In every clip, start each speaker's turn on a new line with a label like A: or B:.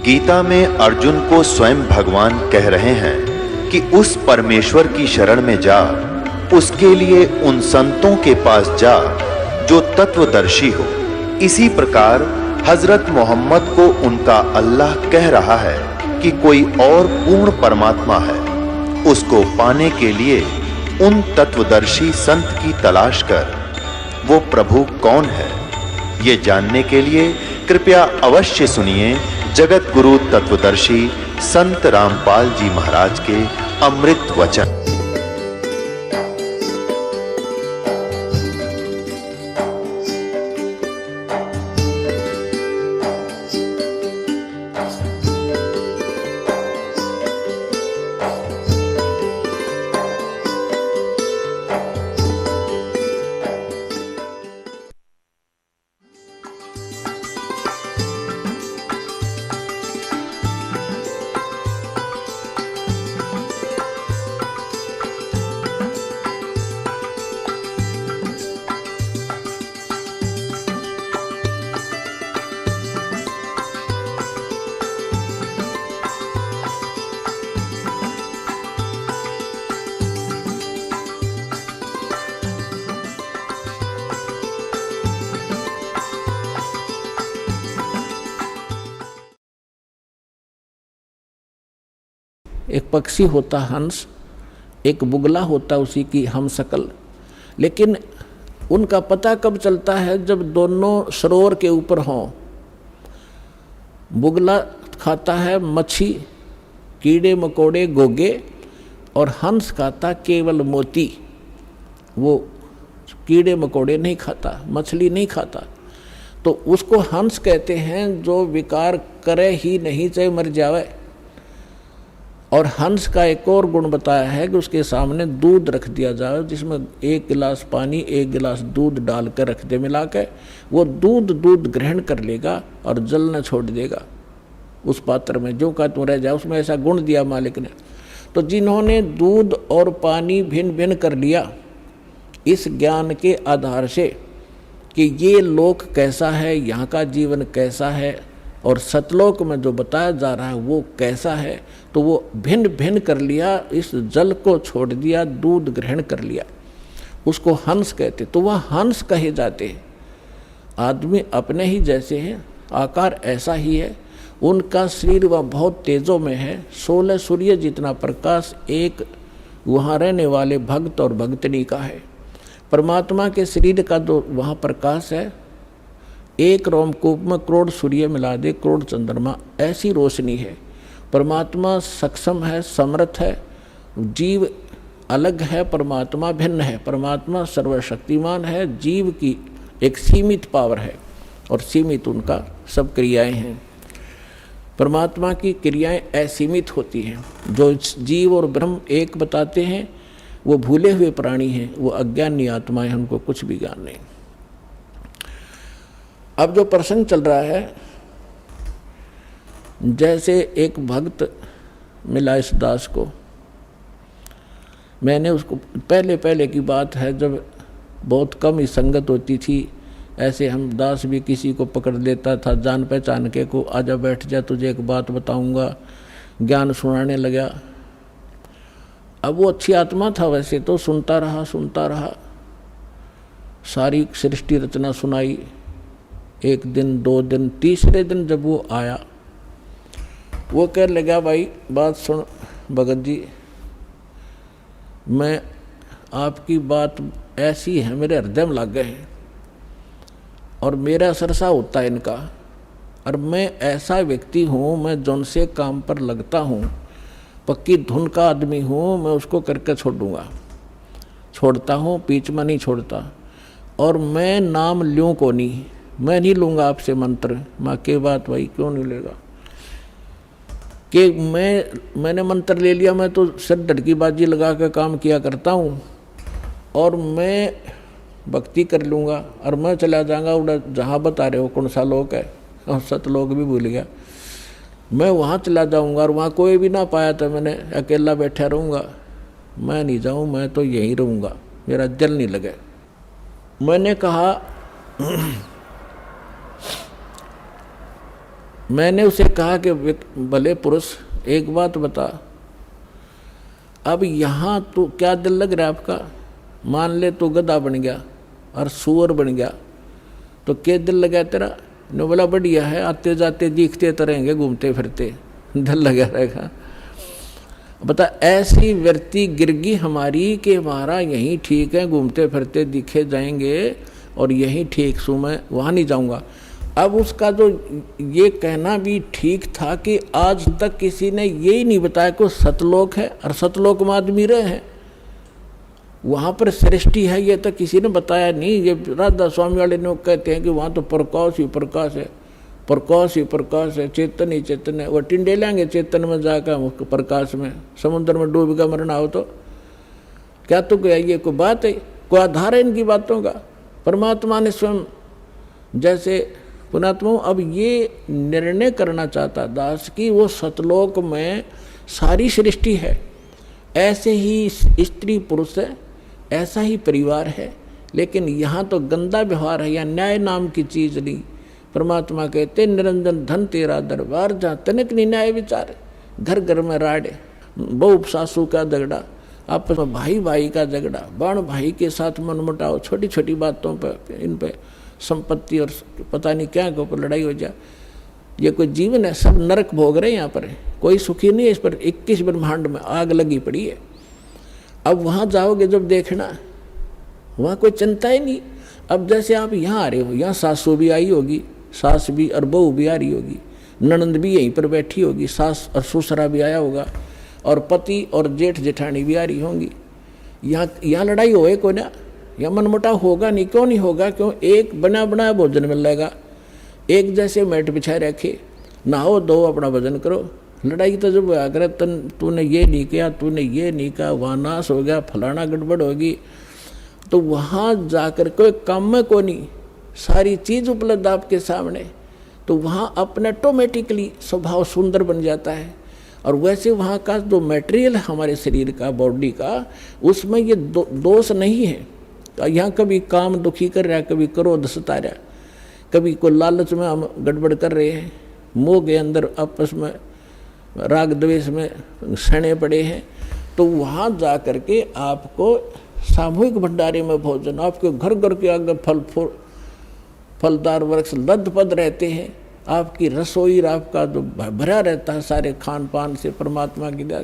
A: गीता में अर्जुन को स्वयं भगवान कह रहे हैं कि उस परमेश्वर की शरण में जा, उसके लिए उन संतों के पास जा जो तत्वदर्शी हो। इसी प्रकार हजरत मोहम्मद को उनका अल्लाह कह रहा है कि कोई और पूर्ण परमात्मा है, उसको पाने के लिए उन तत्वदर्शी संत की तलाश कर। वो प्रभु कौन है, ये जानने के लिए कृपया अवश्य सुनिए जगत गुरु तत्वदर्शी संत रामपाल जी महाराज के अमृत वचन।
B: एक पक्षी होता हंस, एक बुगला होता उसी की हम शकल। लेकिन उनका पता कब चलता है, जब दोनों सरोवर के ऊपर हों। बुगला खाता है मच्छी, कीड़े मकोड़े, गोगे, और हंस खाता केवल मोती। वो कीड़े मकोड़े नहीं खाता, मछली नहीं खाता। तो उसको हंस कहते हैं जो विकार करे ही नहीं, चाहे मर जावे। और हंस का एक और गुण बताया है कि उसके सामने दूध रख दिया जाए, जिसमें 1 गिलास पानी 1 गिलास दूध डाल कर रख दे मिला के, वो दूध ग्रहण कर लेगा और जल न छोड़ देगा उस पात्र में, जो का तुम रह जाए। उसमें ऐसा गुण दिया मालिक ने। तो जिन्होंने दूध और पानी भिन्न भिन्न कर लिया इस ज्ञान के आधार से कि ये लोक कैसा है, यहाँ का जीवन कैसा है, और सतलोक में जो बताया जा रहा है वो कैसा है, तो वो भिन्न भिन्न कर लिया, इस जल को छोड़ दिया, दूध ग्रहण कर लिया, उसको हंस कहते। तो वह हंस कहे जाते हैं। आदमी अपने ही जैसे हैं, आकार ऐसा ही है, उनका शरीर वह बहुत तेजों में है। 16 सूर्य जितना प्रकाश एक वहाँ रहने वाले भक्त और भक्तनी का है। परमात्मा के शरीर का जो वहाँ प्रकाश है, एक रोमकूप में करोड़ सूर्य मिला दे, करोड़ चंद्रमा, ऐसी रोशनी है। परमात्मा सक्षम है, समर्थ है। जीव अलग है, परमात्मा भिन्न है। परमात्मा सर्वशक्तिमान है, जीव की एक सीमित पावर है और सीमित उनका सब क्रियाएं हैं। परमात्मा की क्रियाएं असीमित होती हैं। जो जीव और ब्रह्म एक बताते हैं वो भूले हुए प्राणी हैं, वो अज्ञानी आत्माएं हैं, उनको कुछ भी ज्ञान नहीं। अब जो प्रसंग चल रहा है, जैसे एक भक्त मिला इस दास को, मैंने उसको पहले की बात है, जब बहुत कम ही संगत होती थी, ऐसे हम दास भी किसी को पकड़ लेता था जान पहचान के को, आजा बैठ जा तुझे एक बात बताऊंगा, ज्ञान सुनाने लगा। अब वो अच्छी आत्मा था वैसे तो, सुनता रहा, सारी सृष्टि रचना सुनाई। 1 दिन 2 दिन, तीसरे दिन जब वो आया, वो कह लगा, भाई बात सुन भगत जी, मैं आपकी बात ऐसी है, मेरे हृदय में लग गए हैं और मेरा सरसा होता है इनका। और मैं ऐसा व्यक्ति हूँ, मैं जौन से काम पर लगता हूँ, पक्की धुन का आदमी हूँ, मैं उसको करके छोड़ता हूँ, बीच में नहीं छोड़ता। और मैं नाम लूँ को नहीं, मैं नहीं लूँगा आपसे मंत्र। माँ के बात भाई क्यों नहीं लेगा कि मैंने मंत्र ले लिया, मैं तो सिर धड़की बाजी लगा के काम किया करता हूँ और मैं भक्ति कर लूँगा और मैं चला जाऊँगा उड़ा जहाँ बता रहे हो कौन सा लोक है, और सतलोक भी भूल गया, मैं वहाँ चला जाऊँगा और वहाँ कोई भी ना पाया तो मैंने अकेला बैठा रहूँगा। मैं नहीं जाऊँ, मैं तो यहीं रहूँगा, मेरा दिल नहीं लगे। मैंने कहा मैंने उसे कहा कि भले पुरुष एक बात बता, अब यहाँ तो क्या दिल लग रहा है आपका? मान ले तो गधा बन गया और सुअर बन गया तो क्या दिल लगा तेरा? ने बोला बढ़िया है, आते जाते दिखते तो रहेंगे, घूमते फिरते, दिल लगा रहेगा। बता ऐसी वृत्ति गिरगी हमारी कि हमारा यही ठीक है, घूमते फिरते दिखे जाएंगे और यही ठीक सू, मैं वहाँ नहीं जाऊँगा। अब उसका जो ये कहना भी ठीक था कि आज तक किसी ने यही नहीं बताया कि सतलोक है और सतलोक में आदमी रहे हैं, वहाँ पर सृष्टि है, ये तो किसी ने बताया नहीं। ये राधा स्वामी वाले लोग कहते हैं कि वहाँ तो प्रकाश ही प्रकाश है, प्रकाश ही प्रकाश है, चेतन ही चेतन है। वो टिंडे लेंगे चेतन में जाकर प्रकाश में, समुद्र में डूब का मरना हो तो क्या? तो क्या ये कोई बात है? कोई आधार है इनकी बातों का? परमात्मा ने स्वयं जैसे पुणात्मा अब ये निर्णय करना चाहता दास कि वो सतलोक में सारी सृष्टि है, ऐसे ही स्त्री पुरुष है, ऐसा ही परिवार है, लेकिन यहाँ तो गंदा व्यवहार है, या न्याय नाम की चीज़ नहीं। परमात्मा कहते निरंजन धन तेरा दरबार, जहाँ तनिक नहीं न्याय विचार, घर घर में राड़े, बहू सासू का झगड़ा, आपस में भाई भाई का झगड़ा, बाण भाई के साथ मनमुटाव, छोटी छोटी बातों पर, इन पर संपत्ति और पता नहीं क्या के ऊपर लड़ाई हो जाए। ये कोई जीवन है? सब नरक भोग रहे हैं यहाँ पर, कोई सुखी नहीं है। इस पर 21 ब्रह्मांड में आग लगी पड़ी है। अब वहाँ जाओगे जब देखना, वहाँ कोई चिंता ही नहीं। अब जैसे आप यहाँ आ रहे हो, यहाँ सासू भी आई होगी, सास भी और बहू भी आ रही होगी, ननंद भी यहीं पर बैठी होगी, सास और ससुरा भी आया होगा, और पति और जेठ जेठानी भी आ रही होंगी। यहाँ लड़ाई होए कोई ना, या मनमुटाव होगा नहीं। क्यों नहीं होगा? क्यों? एक बना बनाया भोजन मिलेगा, एक जैसे मैट बिछाए रखे, नहाओ धो अपना भजन करो। लड़ाई तो जब आकर तूने ये नहीं किया, तूने ये नहीं कहा, वहाँ नाश हो गया, फलाना गड़बड़ होगी, तो वहाँ जाकर कोई काम में को नहीं, सारी चीज़ उपलब्ध आपके सामने, तो वहाँ अपने ऑटोमेटिकली स्वभाव सुंदर बन जाता है। और वैसे वहाँ का जो मटेरियल है हमारे शरीर का, बॉडी का, उसमें ये दोष नहीं है। तो यहाँ कभी काम दुखी कर रहा है, कभी क्रोध सता रहा, कभी कोई लालच में हम गड़बड़ कर रहे हैं, मोह के अंदर आपस में राग द्वेष में सने पड़े हैं, तो वहाँ जा कर के आपको सामूहिक भंडारे में भोजन, आपके घर घर के आगे फलदार वृक्ष लदपद रहते हैं, आपकी रसोई आपका जो भरा रहता है सारे खान पान से परमात्मा की दया।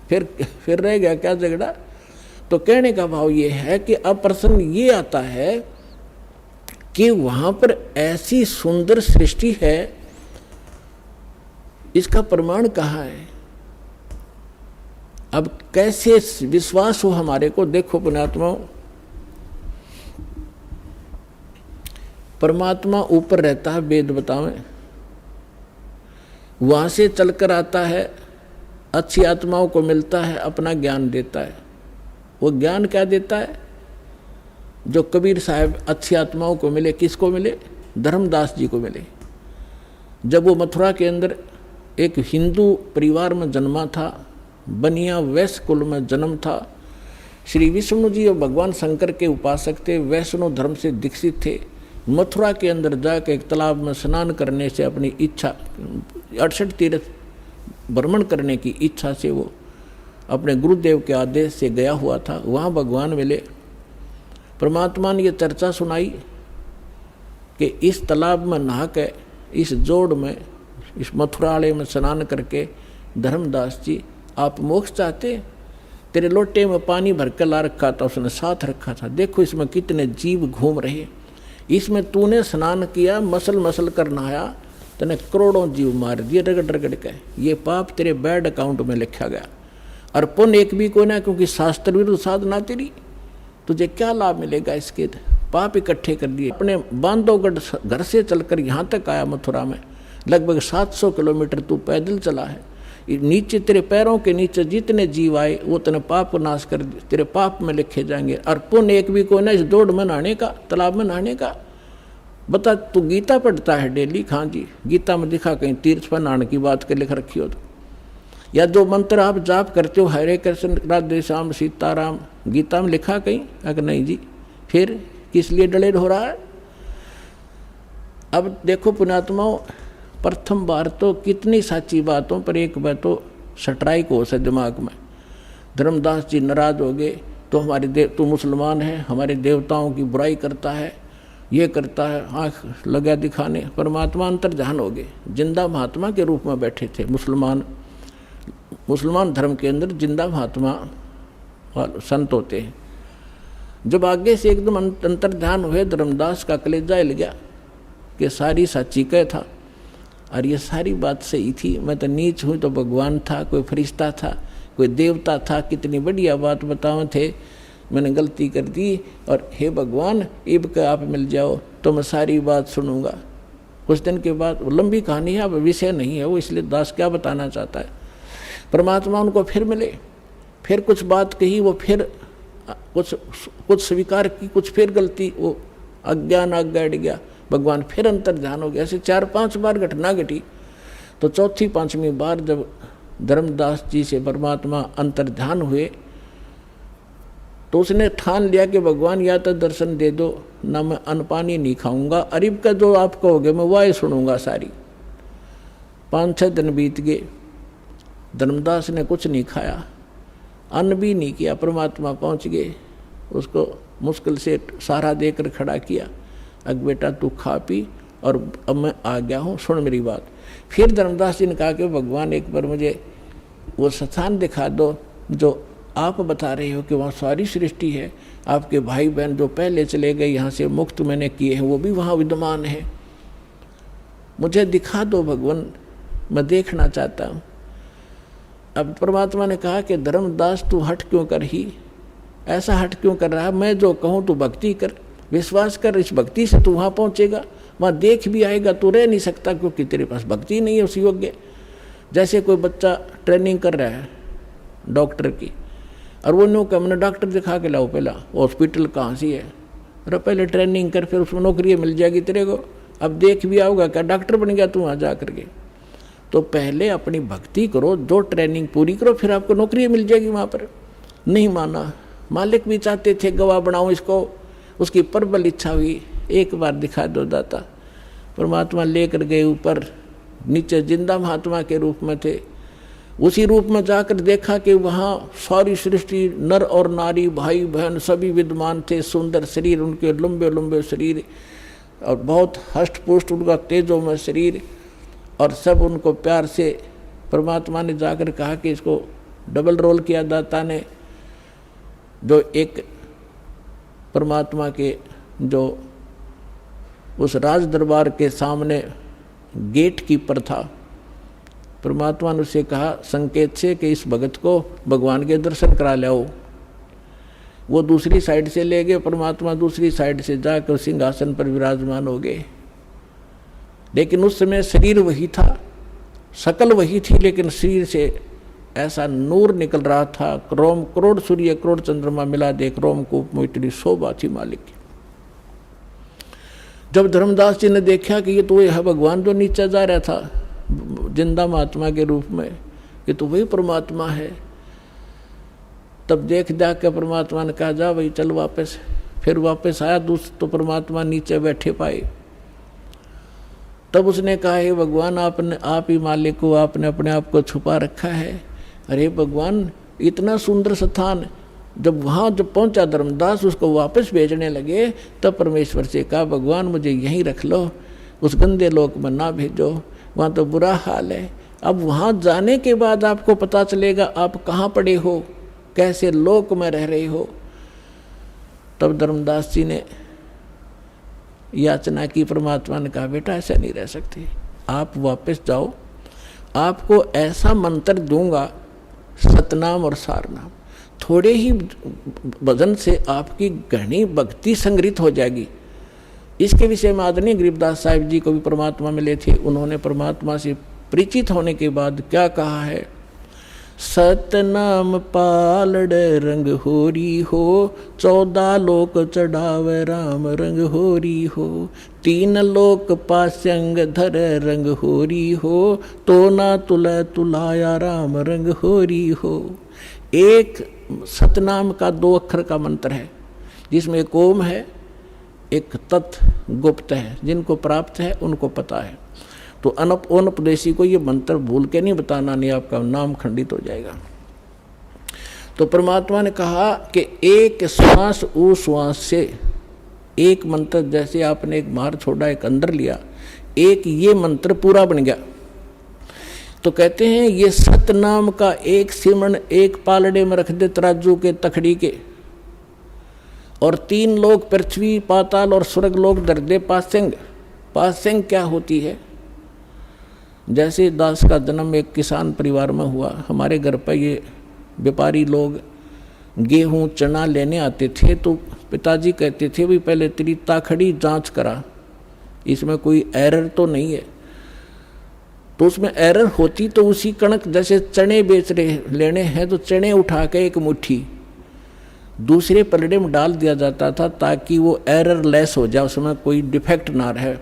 B: फिर रह गया क्या झगड़ा? तो कहने का भाव ये है कि अब प्रश्न ये आता है कि वहाँ पर ऐसी सुंदर सृष्टि है, इसका प्रमाण कहाँ है? अब कैसे विश्वास हो हमारे को? देखो पुण्यात्माओं, परमात्मा ऊपर रहता है, वेद बतावें, वहाँ से चलकर आता है, अच्छी आत्माओं को मिलता है, अपना ज्ञान देता है। वो ज्ञान क्या देता है? जो कबीर साहब अच्छी आत्माओं को मिले, किसको मिले? धर्मदास जी को मिले। जब वो मथुरा के अंदर एक हिंदू परिवार में जन्मा था, बनिया वैश्य कुल में जन्म था, श्री विष्णु जी और भगवान शंकर के उपासक थे, वैष्णव धर्म से दीक्षित थे। मथुरा के अंदर जाकर एक तालाब में स्नान करने से अपनी इच्छा, 68 तीर्थ भ्रमण करने की इच्छा से वो अपने गुरुदेव के आदेश से गया हुआ था। वहाँ भगवान मिले। परमात्मा ने ये चर्चा सुनाई कि इस तालाब में नहा के, इस जोड़ में, इस मथुरालय में स्नान करके, धर्मदास जी आप मोक्ष चाहते? तेरे लोटे में पानी भर कर ला रखा था, उसने साथ रखा था, देखो इसमें कितने जीव घूम रहे, इसमें तूने स्नान किया, मसल मसल कर नहाया, तूने करोड़ों जीव मार दिए रगड़ रगड़ के, ये पाप तेरे बैड अकाउंट में लिखा गया। और पुण्य एक भी कोई ना, क्योंकि शास्त्र विरुद्ध साधना तेरी, तुझे क्या लाभ मिलेगा इसके? पाप इकट्ठे कर दिए। अपने बांधवगढ़ घर से चलकर यहाँ तक आया मथुरा में, लगभग 700 किलोमीटर तू पैदल चला है। नीचे तेरे पैरों के नीचे जितने जीव आए वो तेने पाप को नाश कर, तेरे पाप में लिखे जाएंगे। और पुण्य एक भी कोई ना इस दौड़ में नहाने का, तालाब में नहाने का। बता, तू गीता पढ़ता है डेली? हाँ जी, गीता में दिखा कहीं तीर्थ पर नहाने की बात कर लिख रखी हो तो? या जो मंत्र आप जाप करते हो, हरे कृष्ण राधे श्याम सीताराम, गीता में लिखा कहीं? अगर नहीं जी, फिर किस लिए डलेड हो रहा है? अब देखो पुण्यात्माओं, प्रथम बार तो कितनी साची बातों पर एक बार तो स्ट्राइक हो से दिमाग में। धर्मदास जी नाराज हो गए, तो हमारे तू मुसलमान है, हमारे देवताओं की बुराई करता है, ये करता है, आँख लगा दिखाने। परमात्मा अंतर्ध्यान हो गए, जिंदा महात्मा के रूप में बैठे थे। मुसलमान धर्म के अंदर जिंदा महात्मा संत होते हैं। जब आगे से एकदम अंतर्ध्यान हुए, धर्मदास का कलेजा हिल गया कि सारी साची कह था, और ये सारी बात सही थी। मैं तो नीच हूँ तो भगवान था, कोई फरिश्ता था, कोई देवता था, कितनी बढ़िया बात बताओ थे, मैंने गलती कर दी। और हे भगवान, इब के आप मिल जाओ तो मैं सारी बात सुनूंगा। कुछ दिन के बाद, वो लंबी कहानी है, अब विषय नहीं है वो, इसलिए दास क्या बताना चाहता है। परमात्मा उनको फिर मिले, फिर कुछ बात कही, वो फिर कुछ स्वीकार की, कुछ फिर गलती, वो अज्ञान आज्ञा अड़ गया, भगवान फिर अंतर्ध्यान हो गया। ऐसे 4-5 बार घटना घटी। तो चौथी 5वीं बार जब धर्मदास जी से परमात्मा अंतर्ध्यान हुए, तो उसने ठान लिया कि भगवान या तो दर्शन दे दो, ना मैं अन्न पानी नहीं खाऊंगा, अरिब का जो आप कहोगे मैं वह सुनूंगा सारी। 5-6 दिन बीत गए, धर्मदास ने कुछ नहीं खाया, अन्न भी नहीं किया। परमात्मा पहुंच गए, उसको मुश्किल से सहारा देकर खड़ा किया, अब बेटा तू खा पी, और अब मैं आ गया हूँ, सुन मेरी बात। फिर धर्मदास जी ने कहा कि भगवान एक बार मुझे वो स्थान दिखा दो जो आप बता रहे हो कि वहाँ सारी सृष्टि है, आपके भाई बहन जो पहले चले गए यहाँ से मुक्त मैंने किए हैं वो भी वहाँ विद्यमान है, मुझे दिखा दो भगवान, मैं देखना चाहता हूँ। अब परमात्मा ने कहा कि धर्मदास तू हट क्यों कर ही, ऐसा हट क्यों कर रहा है, मैं जो कहूँ तू भक्ति कर, विश्वास कर, इस भक्ति से तू वहाँ पहुँचेगा, वहाँ देख भी आएगा, तू रह नहीं सकता क्योंकि तेरे पास भक्ति नहीं है उस योग्य। जैसे कोई बच्चा ट्रेनिंग कर रहा है डॉक्टर की, और वो नो का मैंने डॉक्टर दिखा के लाओ, पहला हॉस्पिटल कहाँ सी है, अरे पहले ट्रेनिंग कर, फिर उसमें नौकरी मिल जाएगी तेरे को, अब देख भी आओगा क्या डॉक्टर बन गया तू वहाँ जा करके। तो पहले अपनी भक्ति करो, जो ट्रेनिंग पूरी करो, फिर आपको नौकरी मिल जाएगी वहाँ पर। नहीं माना, मालिक भी चाहते थे गवाह बनाओ इसको, उसकी प्रबल इच्छा हुई, एक बार दिखा दो दाता। परमात्मा लेकर गए ऊपर, नीचे जिंदा महात्मा के रूप में थे, उसी रूप में जाकर देखा कि वहाँ सारी सृष्टि, नर और नारी, भाई बहन सभी विद्यमान थे, सुंदर शरीर उनके, लंबे लंबे शरीर, और बहुत हष्ट पुष्ट उनका तेजों में शरीर, और सब उनको प्यार से परमात्मा ने जाकर कहा कि इसको डबल रोल किया दाता ने, जो एक परमात्मा के जो उस राज दरबार के सामने गेट कीपर था, परमात्मा ने उसे कहा संकेत से कि इस भगत को भगवान के दर्शन करा लाओ। वो दूसरी साइड से ले गए, परमात्मा दूसरी साइड से जाकर सिंहासन पर विराजमान हो गए। लेकिन उस समय शरीर वही था, शकल वही थी, लेकिन शरीर से ऐसा नूर निकल रहा था, रोम करोड़ सूर्य करोड़ चंद्रमा मिला देख रोमकूप में इतनी शोभा थी मालिक की। जब धर्मदास जी ने देखा कि ये तो वही है भगवान जो नीचे जा रहा था जिंदा महात्मा के रूप में, ये तो वही परमात्मा है, तब देख के परमात्मा ने कहा जा भाई चल वापस। फिर वापस आया तो परमात्मा नीचे बैठे पाए। तब उसने कहा हे भगवान, आप ही मालिक हो, आपने अपने आप को छुपा रखा है। अरे भगवान, इतना सुंदर स्थान, जब पहुंचा धर्मदास उसको वापस भेजने लगे, तब परमेश्वर से कहा भगवान मुझे यहीं रख लो, उस गंदे लोक में ना भेजो, वहाँ तो बुरा हाल है। अब वहाँ जाने के बाद आपको पता चलेगा आप कहाँ पड़े हो, कैसे लोक में रह रहे हो। तब धर्मदास जी ने याचना की, परमात्मा ने कहा बेटा ऐसा नहीं रह सकते, आप वापस जाओ, आपको ऐसा मंत्र दूंगा सतनाम और सारनाम, थोड़े ही भजन से आपकी घनी भक्ति संग्रहित हो जाएगी। इसके विषय में आदरणीय गरीबदास साहिब जी को भी परमात्मा मिले थे, उन्होंने परमात्मा से परिचित होने के बाद क्या कहा है, सतनाम पालड़ रंग होरी हो, 14 लोक चढ़ावे राम रंग होरी हो, 3 लोक पास्यंग धर रंग होरी हो, तो ना तुले तुलाया राम रंग होरी हो। एक सतनाम का 2 अक्षर का मंत्र है, जिसमें एक ओम है, एक तत् गुप्त है, जिनको प्राप्त है उनको पता है। तो अनपदेशी को ये मंत्र भूल के नहीं बताना, नहीं आपका नाम खंडित हो जाएगा। तो परमात्मा ने कहा कि एक श्वास उस श्वास से एक मंत्र, जैसे आपने एक बाहर छोड़ा एक अंदर लिया, एक ये मंत्र पूरा बन गया। तो कहते हैं ये सतनाम का एक सिमरन एक पालड़े में रख दे तराजू के तखड़ी के, और 3 लोग पृथ्वी पाताल और स्वर्ग लोग दर दे पासेंग। पासेंग क्या होती है? जैसे दास का जन्म एक किसान परिवार में हुआ, हमारे घर पर ये व्यापारी लोग गेहूं चना लेने आते थे, तो पिताजी कहते थे भी पहले तेरी ताखड़ी जांच करा, इसमें कोई एरर तो नहीं है। तो उसमें एरर होती तो उसी कणक, जैसे चने बेच रहे लेने हैं तो चने उठा के एक मुट्ठी दूसरे पलड़े में डाल दिया जाता था ताकि वो एरर लेस हो जाए, उसमें कोई डिफेक्ट ना रहे,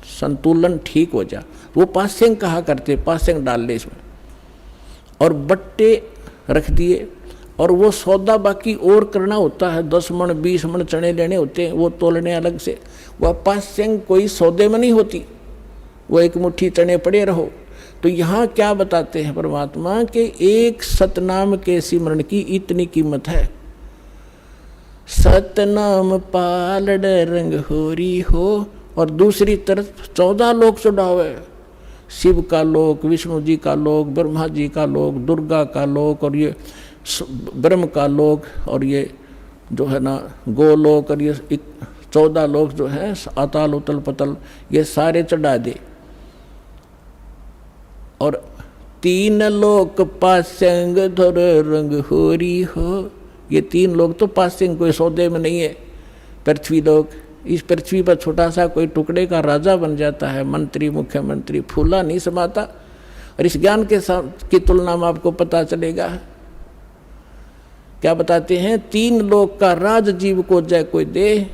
B: संतुलन ठीक हो जाए। वो पासेंग कहा करते, पासेंग डाल ले इसमें, और बट्टे रख दिए। और वो सौदा बाकी और करना होता है, 10 मन 20 मन चने लेने होते हैं, वो तोलने अलग से। वह पासेंग कोई सौदे में नहीं होती, वो एक मुट्ठी चने पड़े रहो। तो यहाँ क्या बताते हैं परमात्मा के एक सतनाम के सिमरन की इतनी कीमत है। सतनाम पालड़ रंग होरी हो, और दूसरी तरफ 14 लोक चढ़ावे, शिव का लोक, विष्णु जी का लोक, ब्रह्मा जी का लोक, दुर्गा का लोक, और ये ब्रह्म का लोक, और ये जो है ना गोलोक, और ये 14 लोक जो है अताल उतल पतल, ये सारे चढ़ा दे। और 3 लोक पासेंग धर रंग होरी हो, ये 3 लोग तो पासेंग कोई सौदे में नहीं है। पृथ्वी लोक, इस पृथ्वी पर छोटा सा कोई टुकड़े का राजा बन जाता है, मंत्री मुख्यमंत्री, फूला नहीं समाता। और इस ज्ञान के साथ की तुलना में आपको पता चलेगा, क्या बताते हैं, 3 लोक का राज जीव को जय कोई दे,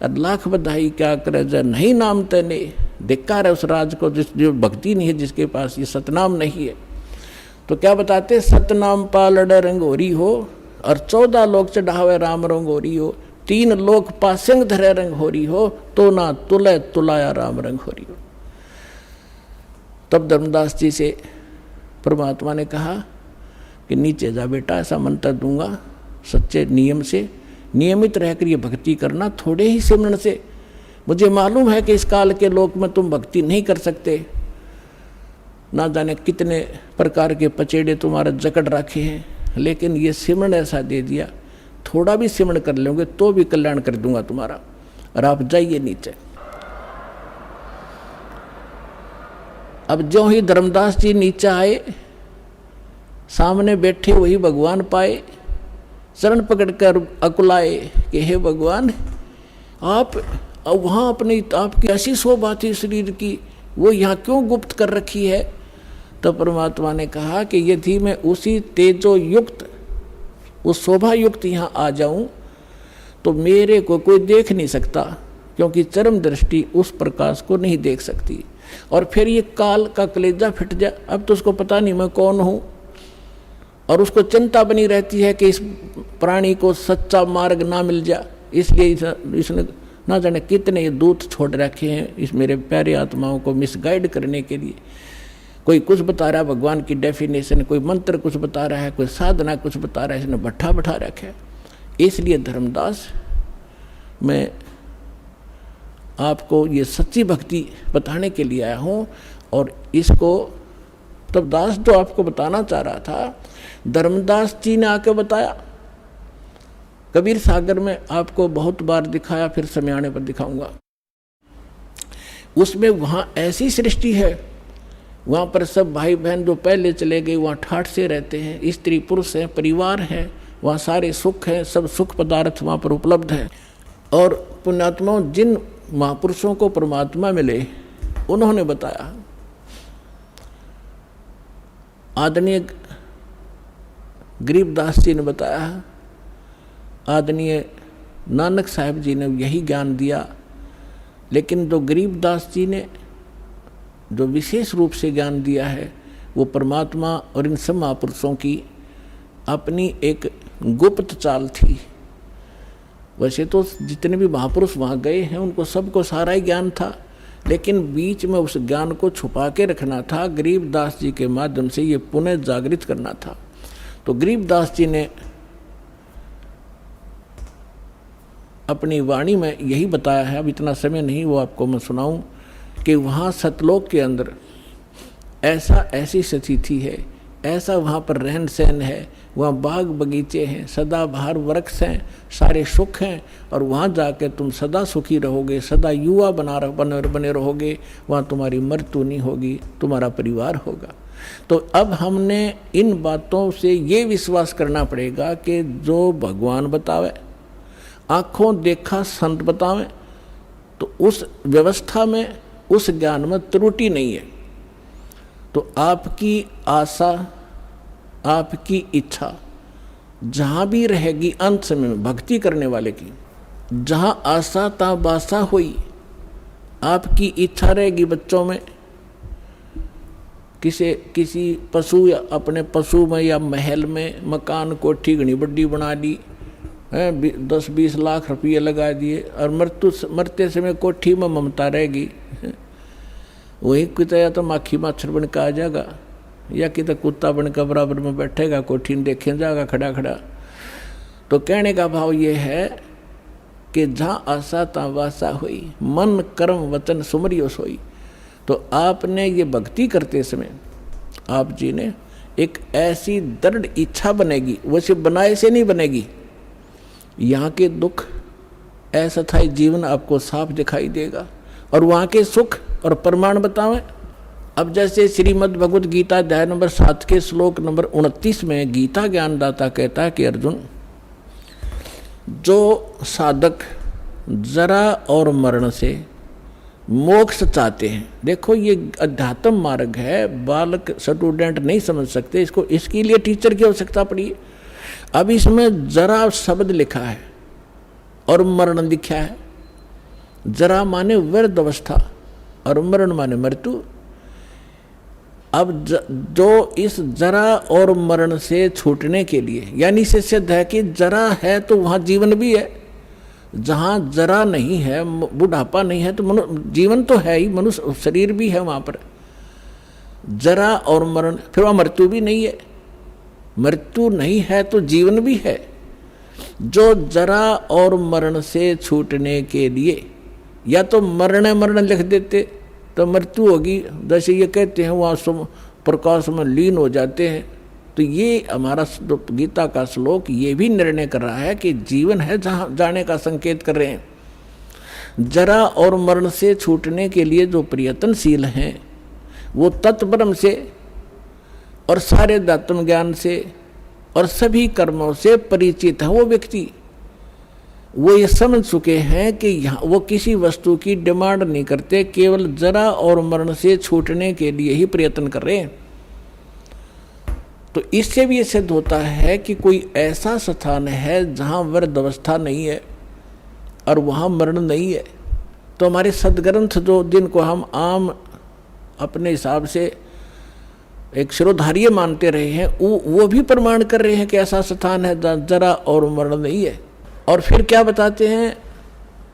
B: और लाख बधाई क्या करे जय नहीं नाम तने। धिक्कार है उस राज को जो भक्ति नहीं है, जिसके पास ये सतनाम नहीं है। तो क्या बताते, सतनाम पालड़ रंगोरी हो, और 14 लोक चढ़ावे राम रंगोरी हो, 3 लोक पासेंग धरे रंग होरी हो, तो ना तुले तुलाया राम रंग होरी हो। तब धर्मदास जी से परमात्मा ने कहा कि नीचे जा बेटा, ऐसा मंत्र दूंगा, सच्चे नियम से नियमित रहकर ये भक्ति करना, थोड़े ही सिमरन से। मुझे मालूम है कि इस काल के लोक में तुम भक्ति नहीं कर सकते, ना जाने कितने प्रकार के पचेड़े तुम्हारे जकड़ रखे हैं, लेकिन ये सिमरन ऐसा दे दिया, थोड़ा भी सिमरन कर लोगे तो भी कल्याण कर दूंगा तुम्हारा। और आप जाइए नीचे। अब जो ही धर्मदास जी नीचे आए, सामने बैठे वही भगवान पाए, चरण पकड़कर अकुलाए कि हे भगवान, आप वहाँ अपनी आपकी ऐसी शोभा थी शरीर की, वो यहाँ क्यों गुप्त कर रखी है? तो परमात्मा ने कहा कि यदि मैं उसी तेजो युक्त, उस शोभा युक्त यहाँ आ जाऊं तो मेरे को कोई देख नहीं सकता, क्योंकि चरम दृष्टि उस प्रकाश को नहीं देख सकती। और फिर ये काल का कलेजा फिट जाए, अब तो उसको पता नहीं मैं कौन हूँ, और उसको चिंता बनी रहती है कि इस प्राणी को सच्चा मार्ग ना मिल जाए। इसलिए इसने ना जाने कितने दूत छोड़ रखे हैं इस मेरे प्यारे आत्माओं को मिसगाइड करने के लिए। कोई कुछ बता रहा है भगवान की डेफिनेशन, कोई मंत्र कुछ बता रहा है, कोई साधना कुछ बता रहा है, इसने भट्ठा बैठा रखा है। इसलिए धर्मदास, मैं आपको ये सच्ची भक्ति बताने के लिए आया हूँ। और इसको तब दास जो आपको बताना चाह रहा था, धर्मदास जी ने आके बताया। कबीर सागर में आपको बहुत बार दिखाया, फिर समय आने पर दिखाऊंगा। उसमें वहाँ ऐसी सृष्टि है, वहाँ पर सब भाई बहन जो पहले चले गए वहाँ ठाठ से रहते हैं, स्त्री पुरुष हैं, परिवार है, वहाँ सारे सुख हैं, सब सुख पदार्थ वहाँ पर उपलब्ध हैं। और पुण्यात्माओं, जिन महापुरुषों को परमात्मा मिले उन्होंने बताया। आदरणीय गरीबदास जी ने बताया, आदरणीय नानक साहब जी ने यही ज्ञान दिया। लेकिन जो गरीबदास जी ने जो विशेष रूप से ज्ञान दिया है, वो परमात्मा और इन सब महापुरुषों की अपनी एक गुप्त चाल थी। वैसे तो जितने भी महापुरुष वहाँ गए हैं उनको सबको सारा ही ज्ञान था, लेकिन बीच में उस ज्ञान को छुपा के रखना था, गरीबदास जी के माध्यम से ये पुनः जागृत करना था। तो गरीबदास जी ने अपनी वाणी में यही बताया है, अब इतना समय नहीं वो आपको मैं सुनाऊं, कि वहाँ सतलोक के अंदर ऐसी स्थिति है, ऐसा वहाँ पर रहन सहन है, वहाँ बाग बगीचे हैं, सदाबहार वृक्ष हैं, सारे सुख हैं, और वहाँ जाके तुम सदा सुखी रहोगे, सदा युवा बने रहोगे, वहाँ तुम्हारी मृत्यु नहीं होगी, तुम्हारा परिवार होगा। तो अब हमने इन बातों से ये विश्वास करना पड़ेगा कि जो भगवान बतावे, आँखों देखा संत बतावे, तो उस व्यवस्था में, उस ज्ञान में त्रुटि नहीं है। तो आपकी आशा, आपकी इच्छा जहाँ भी रहेगी, अंत समय में भक्ति करने वाले की, जहाँ आशा ता बासा हुई, आपकी इच्छा रहेगी बच्चों में, किसी पशु या अपने पशु में या महल में मकान कोठी घनी बड्डी बना ली, 10-20 लाख रुपये लगा दिए, और मरते समय कोठी में ममता रहेगी। वही कितना या तो माखी मच्छर बन के आ जाएगा, या कि तो कुत्ता बन के बराबर में बैठेगा, कोठी में देखे जाएगा खड़ा खड़ा। तो कहने का भाव ये है कि जहाँ आशा ता वासा हुई, मन कर्म वचन सुमरियो सोई। तो आपने ये भक्ति करते समय आप जी ने एक ऐसी दृढ़ इच्छा बनेगी, वैसे बनाए से नहीं बनेगी। यहाँ के दुख, अस्थायी जीवन आपको साफ दिखाई देगा, और वहाँ के सुख और प्रमाण बतावें। अब जैसे श्रीमद् भगवद गीता अध्याय नंबर 7 के श्लोक नंबर 29 में गीता ज्ञानदाता कहता है कि अर्जुन, जो साधक जरा और मरण से मोक्ष चाहते हैं, देखो ये अध्यात्म मार्ग है, बालक स्टूडेंट नहीं समझ सकते इसको, इसके लिए टीचर की आवश्यकता पड़ी है। अब इसमें जरा शब्द लिखा है और मरण लिखा है। जरा माने वृद्ध अवस्था और मरण माने मृत्यु। अब जो इस जरा और मरण से छूटने के लिए, यानी इससे सिद्ध है कि जरा है तो वहाँ जीवन भी है, जहाँ जरा नहीं है, बुढ़ापा नहीं है, तो जीवन तो है ही, मनुष्य शरीर भी है वहाँ पर। जरा और मरण, फिर वहाँ मृत्यु भी नहीं है। मृत्यु नहीं है तो जीवन भी है। जो जरा और मरण से छूटने के लिए, या तो मरण लिख देते तो मृत्यु होगी, जैसे ये कहते हैं वहाँ प्रकाश में लीन हो जाते हैं। तो ये हमारा गीता का श्लोक ये भी निर्णय कर रहा है कि जीवन है जहाँ जाने का संकेत कर रहे हैं। जरा और मरण से छूटने के लिए जो प्रयत्नशील हैं, वो तत्ब्रह्म से और सारे दात्म ज्ञान से और सभी कर्मों से परिचित है वो व्यक्ति। वो ये समझ चुके हैं कि यहाँ वो किसी वस्तु की डिमांड नहीं करते, केवल जरा और मरण से छूटने के लिए ही प्रयत्न कर रहे हैं। तो इससे भी ये सिद्ध होता है कि कोई ऐसा स्थान है जहाँ वृद्ध अवस्था नहीं है और वहाँ मरण नहीं है। तो हमारे सदग्रंथ जो जिनको हम आम अपने हिसाब से एक शिरोधार्य मानते रहे हैं, वो भी प्रमाण कर रहे हैं कि ऐसा स्थान है जहाँ जरा और मरण नहीं है। और फिर क्या बताते हैं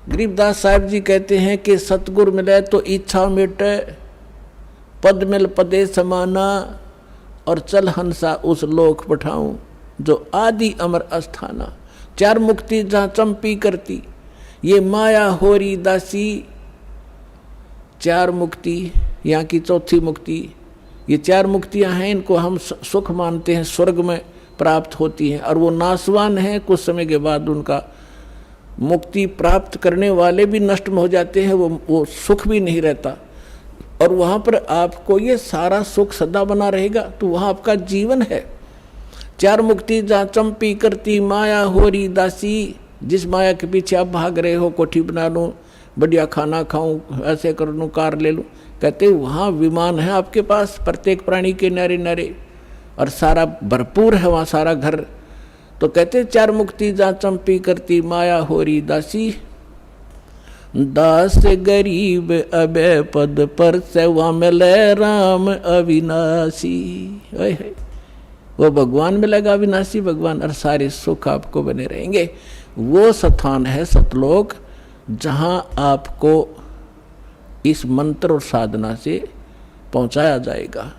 B: गरीबदास साहब जी, कहते हैं कि सतगुरु मिले तो इच्छा मिटे, पद मिल पदे समाना, और चल हंसा उस लोक पठाऊं जो आदि अमर अस्थाना। चार मुक्ति जहाँ चंपी करती, ये माया होरी दासी। चार मुक्ति, यहाँ की चौथी मुक्ति, ये चार मुक्तियाँ हैं, इनको हम सुख मानते हैं, स्वर्ग में प्राप्त होती हैं, और वो नाशवान हैं। कुछ समय के बाद उनका मुक्ति प्राप्त करने वाले भी नष्ट हो जाते हैं, वो सुख भी नहीं रहता, और वहाँ पर आपको ये सारा सुख सदा बना रहेगा। तो वहाँ आपका जीवन है। चार मुक्ति जहाँ चंपी करती माया होरी दासी। जिस माया के पीछे आप भाग रहे हो, कोठी बना लूँ, बढ़िया खाना खाऊं, ऐसे कर लूँ, कार ले लूँ, कहते वहाँ विमान है आपके पास, प्रत्येक प्राणी के नारे नारे, और सारा भरपूर है वहाँ सारा घर। तो कहते चार मुक्ति जहाँ चंपी करती माया होरी दासी। दास गरीब अबे पद पर से वहाँ मिले राम अविनाशी। वो भगवान मिलेगा अविनाशी भगवान, और सारे सुख आपको बने रहेंगे। वो स्थान है सतलोक, जहाँ आपको इस मंत्र और साधना से पहुंचाया जाएगा।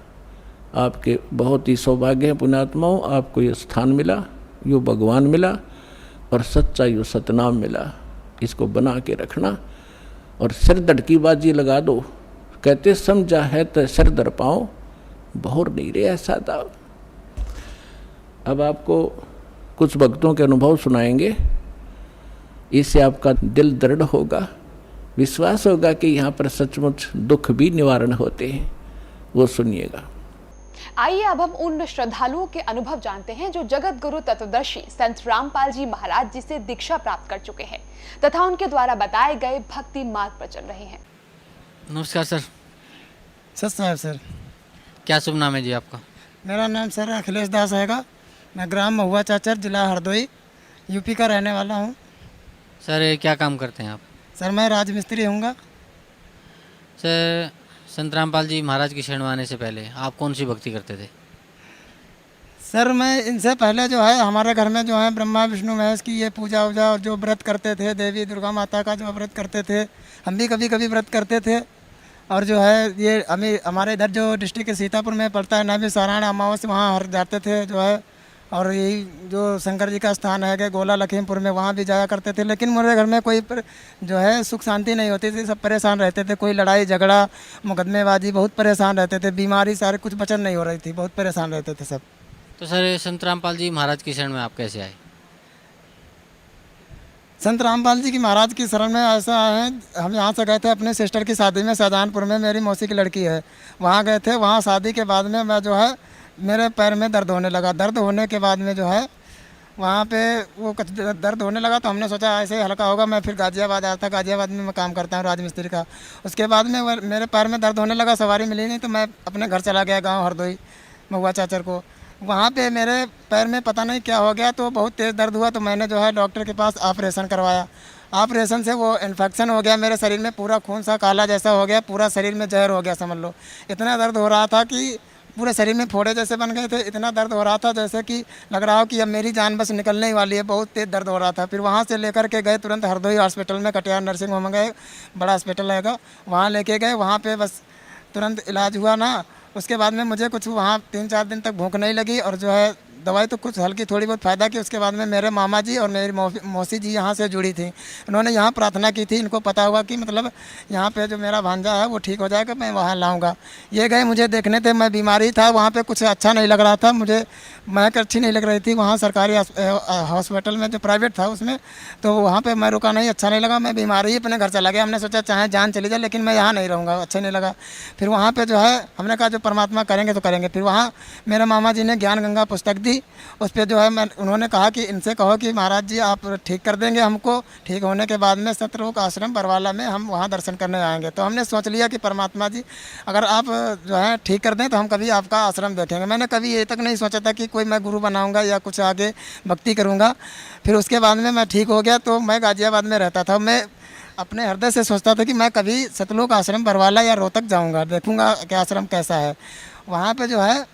B: आपके बहुत ही सौभाग्य है पुण्यात्माओं, आपको ये स्थान मिला, यो भगवान मिला और सच्चा यो सतनाम मिला। इसको बना के रखना और सिर धड़की बाजी लगा दो। कहते समझा है तो सिर धर पाओ, बहुर नहीं रे ऐसा था। अब आपको कुछ भक्तों के अनुभव सुनाएंगे, इससे आपका दिल दृढ़ होगा, विश्वास होगा कि यहाँ पर सचमुच दुख भी निवारण होते हैं। वो सुनिएगा।
C: आइए अब हम उन श्रद्धालुओं के अनुभव जानते हैं जो जगत गुरु तत्वदर्शी संत रामपाल जी महाराज जी से दीक्षा प्राप्त कर चुके हैं तथा उनके द्वारा बताए गए भक्ति मार्ग पर चल रहे हैं।
D: नमस्कार सर।
E: साहब सर,
D: क्या शुभ नाम है जी आपका?
E: मेरा नाम सर अखिलेश दास हैगा। मैं ग्राम महुआ चाचर, जिला हरदोई, यूपी का रहने वाला हूँ।
D: सर क्या काम करते हैं आप?
E: सर मैं राजमिस्त्री हूँगा।
D: सर संत रामपाल जी महाराज की शरण में आने से पहले आप कौन सी भक्ति करते थे?
E: सर मैं इनसे पहले जो है हमारे घर में जो है ब्रह्मा विष्णु महेश की ये पूजा वूजा और जो व्रत करते थे, देवी दुर्गा माता का जो व्रत करते थे, हम भी कभी कभी व्रत करते थे। और जो है ये हमारे इधर जो डिस्ट्रिक्ट के सीतापुर में पड़ता है नाभी सारायण अमावस्या, वहाँ हर जाते थे जो है। और यही जो शंकर जी का स्थान है कि गोला लखीमपुर में, वहाँ भी जाया करते थे। लेकिन मेरे घर में कोई जो है सुख शांति नहीं होती थी, सब परेशान रहते थे। कोई लड़ाई झगड़ा मुकदमेबाजी, बहुत परेशान रहते थे। बीमारी सारे कुछ बचन नहीं हो रही थी, बहुत परेशान रहते थे सब।
D: तो सर संत रामपाल जी महाराज की शरण में आप कैसे आए?
E: संत रामपाल जी की महाराज की शरण में ऐसा है, हम यहाँ से गए थे अपने सिस्टर की शादी में, शाहजहानपुर में मेरी मौसी की लड़की है, वहाँ गए थे। वहाँ शादी के बाद में मैं जो है मेरे पैर में दर्द होने लगा। दर्द होने के बाद में जो है वहाँ पे वो दर्द होने लगा, तो हमने सोचा ऐसे ही हल्का होगा। मैं फिर गाजियाबाद आया था, गाजियाबाद में मैं काम करता हूँ राजमिस्त्री का। उसके बाद में मेरे पैर में दर्द होने लगा, सवारी मिली नहीं, तो मैं अपने घर चला गया गाँव हरदोई महुआ चाचर को। वहाँ पे मेरे पैर में पता नहीं क्या हो गया, तो बहुत तेज़ दर्द हुआ। तो मैंने जो है डॉक्टर के पास ऑपरेशन करवाया। ऑपरेशन से वो इन्फेक्शन हो गया मेरे शरीर में, पूरा खून सा काला जैसा हो गया, पूरा शरीर में जहर हो गया समझ लो। इतना दर्द हो रहा था कि पूरे शरीर में फोड़े जैसे बन गए थे। इतना दर्द हो रहा था जैसे कि लग रहा हो कि अब मेरी जान बस निकलने ही वाली है, बहुत तेज़ दर्द हो रहा था। फिर वहाँ से लेकर के गए तुरंत हरदोई हॉस्पिटल में, कटिहार नर्सिंग होम में गए, बड़ा हॉस्पिटल रहेगा, वहाँ लेके गए। वहाँ पे बस तुरंत इलाज हुआ ना। उसके बाद में मुझे कुछ वहाँ 3-4 दिन तक भूख नहीं लगी, और जो है दवाई तो कुछ हल्की थोड़ी बहुत फ़ायदा की। उसके बाद में मेरे मामा जी और मेरी मौसी जी यहाँ से जुड़ी थी। उन्होंने यहाँ प्रार्थना की थी, इनको पता हुआ कि मतलब यहाँ पे जो मेरा भांजा है वो ठीक हो जाएगा, मैं वहाँ लाऊंगा। ये गए मुझे देखने थे, मैं बीमारी था, वहाँ पे कुछ अच्छा नहीं लग रहा था मुझे, महक अच्छी नहीं लग रही थी वहाँ सरकारी हॉस्पिटल में, जो प्राइवेट था उसमें। तो वहाँ पर मैं रुका नहीं, अच्छा नहीं लगा, मैं बीमारी ही अपने घर चला गया। हमने सोचा चाहे जान चली जाए लेकिन मैं यहाँ नहीं रहूँगा, अच्छा नहीं लगा। फिर वहाँ पर जो है हमने कहा जो परमात्मा करेंगे तो करेंगे। फिर वहाँ मेरे मामा जी ने ज्ञान गंगा पुस्तक दी, उस पर जो है उन्होंने कहा कि इनसे कहो कि महाराज जी आप ठीक कर देंगे हमको। ठीक होने के बाद में सतलोक आश्रम बरवाला में हम वहाँ दर्शन करने आएंगे। तो हमने सोच लिया कि परमात्मा जी अगर आप जो है ठीक कर दें तो हम कभी आपका आश्रम देखेंगे। मैंने कभी ये तक नहीं सोचा था कि कोई मैं गुरु बनाऊँगा या कुछ आगे भक्ति करूँगा। फिर उसके बाद में मैं ठीक हो गया, तो मैं गाजियाबाद में रहता था। मैं अपने हृदय से सोचता था कि मैं कभी सतलोक आश्रम बरवाला या रोहतक जाऊँगा, देखूँगा कि आश्रम कैसा है। वहाँ पर जो है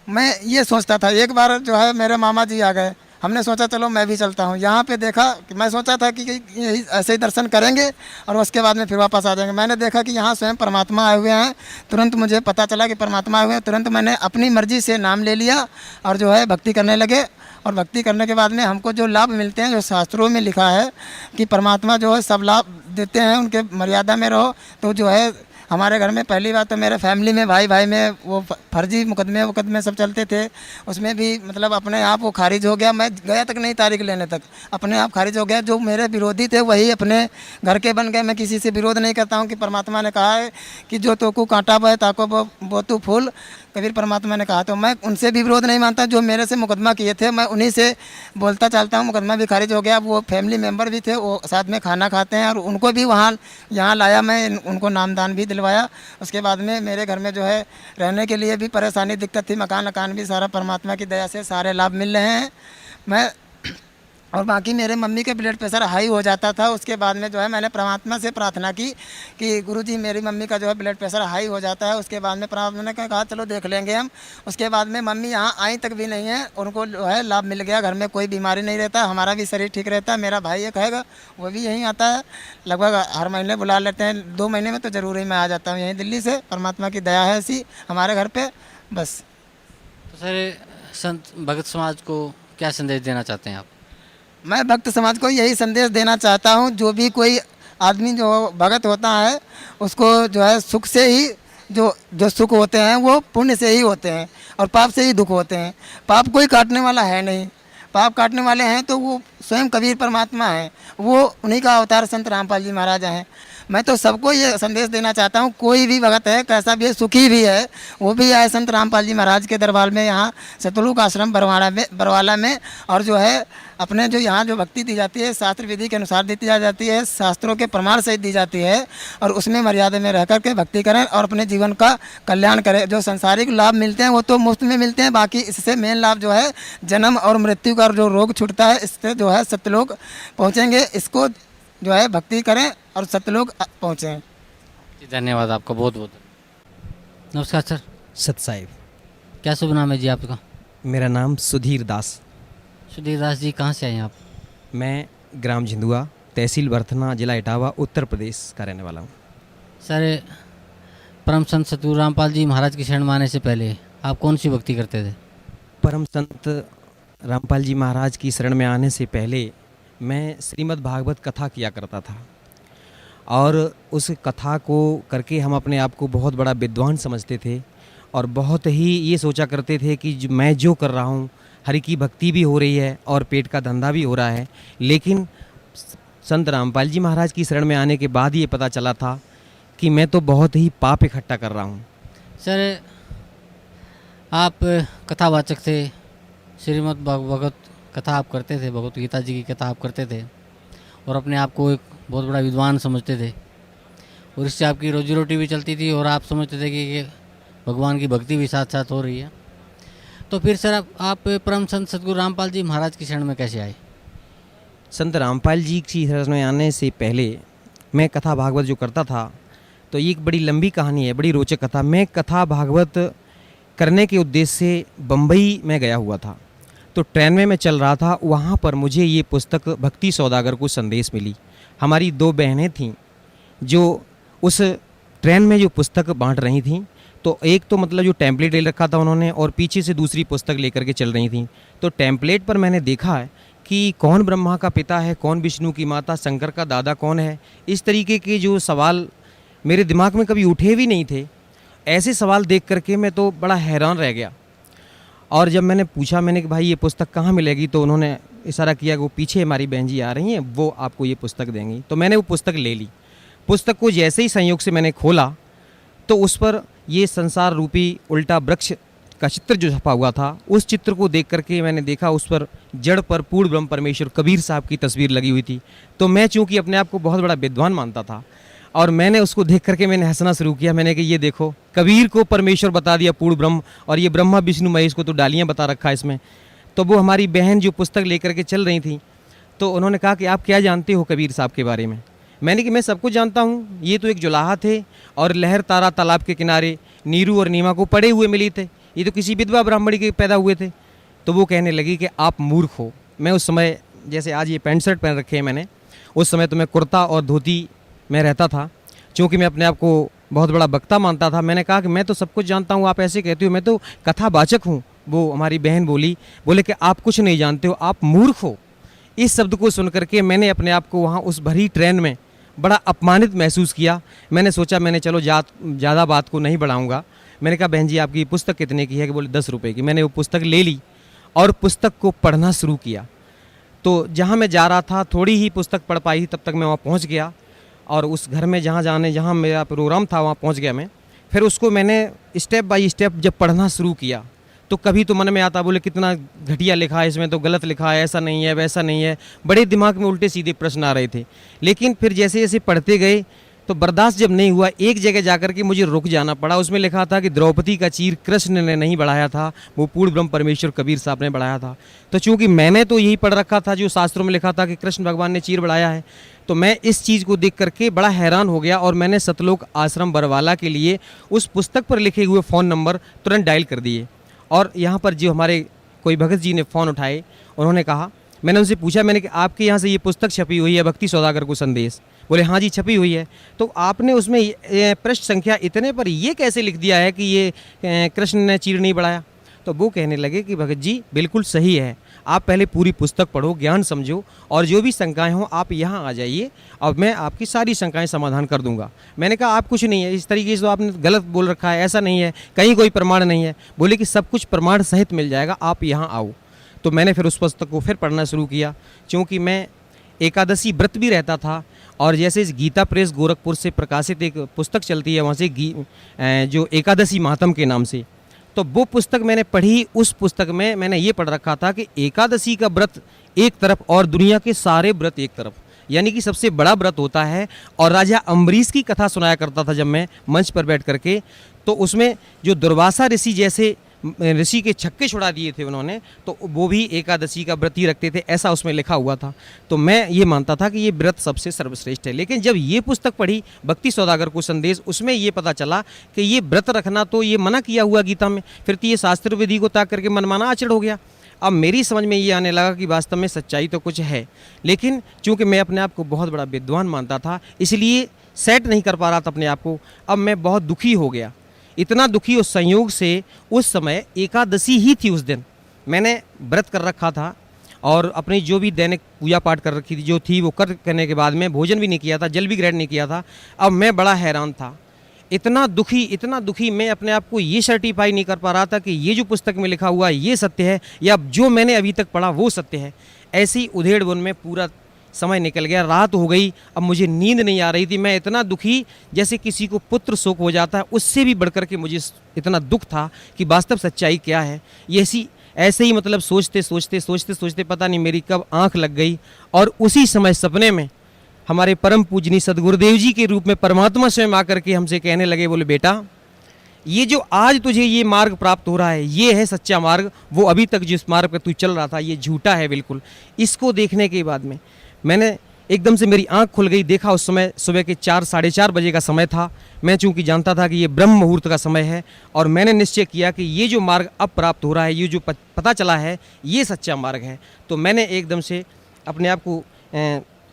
E: मैं ये सोचता था। एक बार जो है मेरे मामा जी आ गए, हमने सोचा चलो मैं भी चलता हूँ। यहाँ पे देखा कि मैं सोचा था कि यही ऐसे ही दर्शन करेंगे और उसके बाद में फिर वापस आ जाएंगे। मैंने देखा कि यहाँ स्वयं परमात्मा आए हुए हैं। तुरंत मुझे पता चला कि परमात्मा आए हुए हैं। तुरंत मैंने अपनी मर्जी से नाम ले लिया और जो है भक्ति करने लगे। और भक्ति करने के बाद में हमको जो लाभ मिलते हैं, जो शास्त्रों में लिखा है कि परमात्मा जो है सब लाभ देते हैं, उनके मर्यादा में रहो। तो जो है हमारे घर में पहली बात तो मेरे फैमिली में भाई में वो फर्जी मुकदमे सब चलते थे, उसमें भी मतलब अपने आप वो खारिज हो गया। मैं गया तक नहीं तारीख लेने तक, अपने आप खारिज हो गया। जो मेरे विरोधी थे वही अपने घर के बन गए। मैं किसी से विरोध नहीं करता हूँ कि परमात्मा ने कहा है कि जो तो को कांटा बहे ताको वो तू फूल, कबीर परमात्मा ने कहा। तो मैं उनसे भी विरोध नहीं मानता। जो मेरे से मुकदमा किए थे मैं उन्हीं से बोलता चलता हूँ। मुकदमा भी खारिज हो गया। वो फैमिली मेम्बर भी थे, वो साथ में खाना खाते हैं, और उनको भी यहाँ लाया मैं, उनको नामदान भी दिलवाया। उसके बाद में मेरे घर में जो है रहने के लिए भी परेशानी दिक्कत थी, मकान भी सारा परमात्मा की दया से सारे लाभ मिल रहे हैं। मैं और बाकी मेरे मम्मी के ब्लड प्रेशर हाई हो जाता था। उसके बाद में जो है मैंने परमात्मा से प्रार्थना की कि गुरुजी मेरी मम्मी का जो है ब्लड प्रेशर हाई हो जाता है। उसके बाद में परमात्मा ने कहा चलो देख लेंगे हम। उसके बाद में मम्मी यहाँ आई तक भी नहीं है, उनको जो है लाभ मिल गया, घर में कोई बीमारी नहीं रहता, हमारा भी शरीर ठीक रहता है। मेरा भाई एक है वो भी यहीं आता है, लगभग हर महीने बुला लेते हैं, 2 महीने में तो ज़रूर ही मैं आ जाता हूँ यहीं दिल्ली से। परमात्मा की दया है ऐसी हमारे घर पर बस।
D: तो सर संत भगत समाज को क्या संदेश देना चाहते हैं आप?
E: मैं भक्त समाज को यही संदेश देना चाहता हूँ, जो भी कोई आदमी जो भगत होता है उसको जो है सुख से ही जो सुख होते हैं वो पुण्य से ही होते हैं और पाप से ही दुख होते हैं। पाप कोई काटने वाला है नहीं, पाप काटने वाले हैं तो वो स्वयं कबीर परमात्मा है, वो उन्हीं का अवतार संत रामपाल जी महाराज हैं। मैं तो सबको ये संदेश देना चाहता हूँ, कोई भी भगत है कैसा भी है, सुखी भी है, वो भी आए संत रामपाल जी महाराज के दरबार में, यहाँ सतलुक आश्रम बरवाला में। और जो है अपने जो यहाँ जो भक्ति दी जाती है शास्त्र विधि के अनुसार दी जाती है, शास्त्रों के प्रमाण सहित दी जाती है, और उसमें मर्यादा में रह कर के भक्ति करें और अपने जीवन का कल्याण करें। जो संसारिक लाभ मिलते हैं वो तो मुफ्त में मिलते हैं, बाकी इससे मेन लाभ जो है जन्म और मृत्यु का जो रोग छूटता है, इससे जो है सत्यलोक पहुँचेंगे। इसको जो है भक्ति करें और सत्यलोक पहुँचें।
D: जी धन्यवाद आपका, बहुत बहुत नमस्कार सर।
F: सत साहिब।
D: क्या शुभ नाम है जी आपका?
F: मेरा नाम सुधीर दास।
D: सुधीर दास जी कहाँ से आए हैं आप?
F: मैं ग्राम झिंदुआ, तहसील बर्थना, जिला इटावा, उत्तर प्रदेश का रहने वाला हूँ।
D: सर परम संत सतगुरु रामपाल जी महाराज की शरण में आने से पहले आप कौन सी भक्ति करते थे?
F: परम संत रामपाल जी महाराज की शरण में आने से पहले मैं श्रीमद् भागवत कथा किया करता था, और उस कथा को करके हम अपने आप को बहुत बड़ा विद्वान समझते थे और बहुत ही ये सोचा करते थे कि मैं जो कर रहा हूँ हरि की भक्ति भी हो रही है और पेट का धंधा भी हो रहा है। लेकिन संत रामपाल जी महाराज की शरण में आने के बाद ये पता चला था कि मैं तो बहुत ही पाप इकट्ठा कर रहा हूँ।
D: सर आप कथावाचक थे, श्रीमद् भागवत कथा आप करते थे, भगवत गीता जी की कथा आप करते थे और अपने आप को एक बहुत बड़ा विद्वान समझते थे, और इससे आपकी रोजी रोटी भी चलती थी और आप समझते थे कि भगवान की भक्ति भी साथ साथ हो रही है। तो फिर सर आप परम संत सतगुरु रामपाल जी महाराज की शरण में कैसे आए?
F: संत रामपाल जी की शरण में आने से पहले मैं कथा भागवत जो करता था, तो ये एक बड़ी लंबी कहानी है, बड़ी रोचक कथा। मैं कथा भागवत करने के उद्देश्य से बम्बई में गया हुआ था, तो ट्रेन में मैं चल रहा था, वहाँ पर मुझे ये पुस्तक भक्ति सौदागर को संदेश मिली। हमारी 2 बहनें थीं जो उस ट्रेन में जो पुस्तक बांट रही थीं, तो एक तो मतलब जो टेम्पलेट ले रखा था उन्होंने और पीछे से दूसरी पुस्तक लेकर के चल रही थीं। तो टेम्पलेट पर मैंने देखा है कि कौन ब्रह्मा का पिता है, कौन विष्णु की माता, शंकर का दादा कौन है, इस तरीके के जो सवाल मेरे दिमाग में कभी उठे भी नहीं थे। ऐसे सवाल देख करके मैं तो बड़ा हैरान रह गया। और जब मैंने पूछा, मैंने कि भाई ये पुस्तक कहाँ मिलेगी, तो उन्होंने इशारा किया कि वो पीछे हमारी बहन जी आ रही हैं, वो आपको ये पुस्तक देंगी। तो मैंने वो पुस्तक ले ली। पुस्तक को जैसे ही संयोग से मैंने खोला तो उस पर ये संसार रूपी उल्टा वृक्ष का चित्र जो छपा हुआ था, उस चित्र को देख करके मैंने देखा उस पर जड़ पर पूर्ण ब्रह्म परमेश्वर कबीर साहब की तस्वीर लगी हुई थी। तो मैं चूँकि अपने आप को बहुत बड़ा विद्वान मानता था और मैंने उसको देख करके मैंने हंसना शुरू किया। मैंने कहा ये देखो, कबीर को परमेश्वर बता दिया पूर्ण ब्रह्म, और ये ब्रह्मा विष्णु महेश को तो डालियाँ बता रखा है इसमें। तो वो हमारी बहन जो पुस्तक लेकर के चल रही थी, तो उन्होंने कहा कि आप क्या जानते हो कबीर साहब के बारे में? मैंने कि मैं सब कुछ जानता हूँ, ये तो एक जुलाहा थे और लहर तारा तालाब के किनारे नीरू और नीमा को पड़े हुए मिली थे, ये तो किसी विधवा ब्राह्मणी के पैदा हुए थे। तो वो कहने लगी कि आप मूर्ख हो। मैं उस समय, जैसे आज ये पैंट शर्ट पहन रखे हैं मैंने, उस समय तो मैं कुर्ता और धोती में रहता था, क्योंकि मैं अपने आप को बहुत बड़ा वक्ता मानता था। मैंने कहा कि मैं तो सब कुछ जानता हूँ, आप ऐसे कहते हो, मैं तो कथावाचक हूँ। वो हमारी बहन बोले कि आप कुछ नहीं जानते हो, आप मूर्ख हो। इस शब्द को सुन करके मैंने अपने आप को वहाँ उस भरी ट्रेन में बड़ा अपमानित महसूस किया। मैंने सोचा, मैंने चलो ज़्यादा बात को नहीं बढ़ाऊँगा। मैंने कहा बहन जी आपकी पुस्तक कितने की है? कि बोले 10 रुपये की। मैंने वो पुस्तक ले ली और पुस्तक को पढ़ना शुरू किया। तो जहाँ मैं जा रहा था, थोड़ी ही पुस्तक पढ़ पाई, तब तक मैं वहाँ पहुँच गया और उस घर में जहाँ मेरा प्रोग्राम था वहाँ पहुँच गया मैं। फिर उसको मैंने स्टेप बाय स्टेप जब पढ़ना शुरू किया, तो कभी तो मन में आता, बोले कितना घटिया लिखा है इसमें, तो गलत लिखा है, ऐसा नहीं है, वैसा नहीं है। बड़े दिमाग में उल्टे सीधे प्रश्न आ रहे थे। लेकिन फिर जैसे जैसे पढ़ते गए, तो बर्दाश्त जब नहीं हुआ, एक जगह जाकर के मुझे रुक जाना पड़ा। उसमें लिखा था कि द्रौपदी का चीर कृष्ण ने नहीं बढ़ाया था, वो पूर्ण ब्रह्म परमेश्वर कबीर साहब ने बढ़ाया था। तो चूंकि मैंने तो यही पढ़ रखा था जो शास्त्रों में लिखा था कि कृष्ण भगवान ने चीर बढ़ाया है, तो मैं इस चीज़ को देख करके बड़ा हैरान हो गया और मैंने सतलोक आश्रम बरवाला के लिए उस पुस्तक पर लिखे हुए फ़ोन नंबर तुरंत डायल कर दिए। और यहाँ पर जो हमारे कोई भगत जी ने फ़ोन उठाए, उन्होंने कहा, मैंने उनसे पूछा, मैंने कि आपके यहाँ से ये पुस्तक छपी हुई है भक्ति सौदागर को संदेश? बोले हाँ जी छपी हुई है। तो आपने उसमें पृष्ठ संख्या इतने पर ये कैसे लिख दिया है कि ये कृष्ण ने चीर नहीं बढ़ाया? तो वो कहने लगे कि भगत जी बिल्कुल सही है, आप पहले पूरी पुस्तक पढ़ो, ज्ञान समझो, और जो भी शंकाएं हों आप यहाँ आ जाइए और मैं आपकी सारी शंकाएं समाधान कर दूंगा। मैंने कहा आप कुछ नहीं है, इस तरीके से तो आपने गलत बोल रखा है, ऐसा नहीं है, कहीं कोई प्रमाण नहीं है। बोले कि सब कुछ प्रमाण सहित मिल जाएगा, आप यहाँ आओ। तो मैंने फिर उस पुस्तक को फिर पढ़ना शुरू किया, क्योंकि मैं एकादशी व्रत भी रहता था। और जैसे इस गीता प्रेस गोरखपुर से प्रकाशित एक पुस्तक चलती है वहाँ से जो एकादशी महात्म के नाम से, तो वो पुस्तक मैंने पढ़ी। उस पुस्तक में मैंने ये पढ़ रखा था कि एकादशी का व्रत एक तरफ और दुनिया के सारे व्रत एक तरफ, यानी कि सबसे बड़ा व्रत होता है। और राजा अम्बरीश की कथा सुनाया करता था जब मैं मंच पर बैठ करके, तो उसमें जो दुर्वासा ऋषि जैसे ऋषि के छक्के छुड़ा दिए थे उन्होंने, तो वो भी एकादशी का व्रत ही रखते थे, ऐसा उसमें लिखा हुआ था। तो मैं ये मानता था कि ये व्रत सबसे सर्वश्रेष्ठ है। लेकिन जब ये पुस्तक पढ़ी भक्ति सौदागर को संदेश, उसमें ये पता चला कि ये व्रत रखना तो ये मना किया हुआ गीता में, फिर तो ये शास्त्र विधि को ताक करके मनमाना आचरण हो गया। अब मेरी समझ में ये आने लगा कि वास्तव में सच्चाई तो कुछ है, लेकिन चूंकि मैं अपने आप को बहुत बड़ा विद्वान मानता था, इसलिए सेट नहीं कर पा रहा था अपने आप को। अब मैं बहुत दुखी हो गया, इतना दुखी उस संयोग से, उस समय एकादशी ही थी, उस दिन मैंने व्रत कर रखा था और अपनी जो भी दैनिक पूजा पाठ कर रखी थी जो थी वो करने के बाद में भोजन भी नहीं किया था, जल भी ग्रहण नहीं किया था। अब मैं बड़ा हैरान था, इतना दुखी मैं अपने आप को ये सर्टिफाई नहीं कर पा रहा था कि ये जो पुस्तक में लिखा हुआ ये सत्य है या जो मैंने अभी तक पढ़ा वो सत्य है। ऐसी उधेड़ बुन में पूरा समय निकल गया, रात हो गई, अब मुझे नींद नहीं आ रही थी। मैं इतना दुखी, जैसे किसी को पुत्र शोक हो जाता है, उससे भी बढ़कर के मुझे इतना दुख था कि वास्तव सच्चाई क्या है। ये ऐसे ही मतलब सोचते पता नहीं मेरी कब आंख लग गई और उसी समय सपने में हमारे परम पूजनीय सदगुरुदेव जी के रूप में परमात्मा स्वयं आकर के हमसे कहने लगे, बोले बेटा ये जो आज तुझे ये मार्ग प्राप्त हो रहा है ये है सच्चा मार्ग, वो अभी तक जिस मार्ग पर तू चल रहा था ये झूठा है बिल्कुल। इसको देखने के बाद में मैंने एकदम से मेरी आंख खुल गई, देखा उस समय सुबह के 4 साढ़े 4 बजे का समय था। मैं चूंकि जानता था कि ये ब्रह्म मुहूर्त का समय है और मैंने निश्चय किया कि ये जो मार्ग अब प्राप्त हो रहा है, ये जो पता चला है ये सच्चा मार्ग है। तो मैंने एकदम से अपने आप को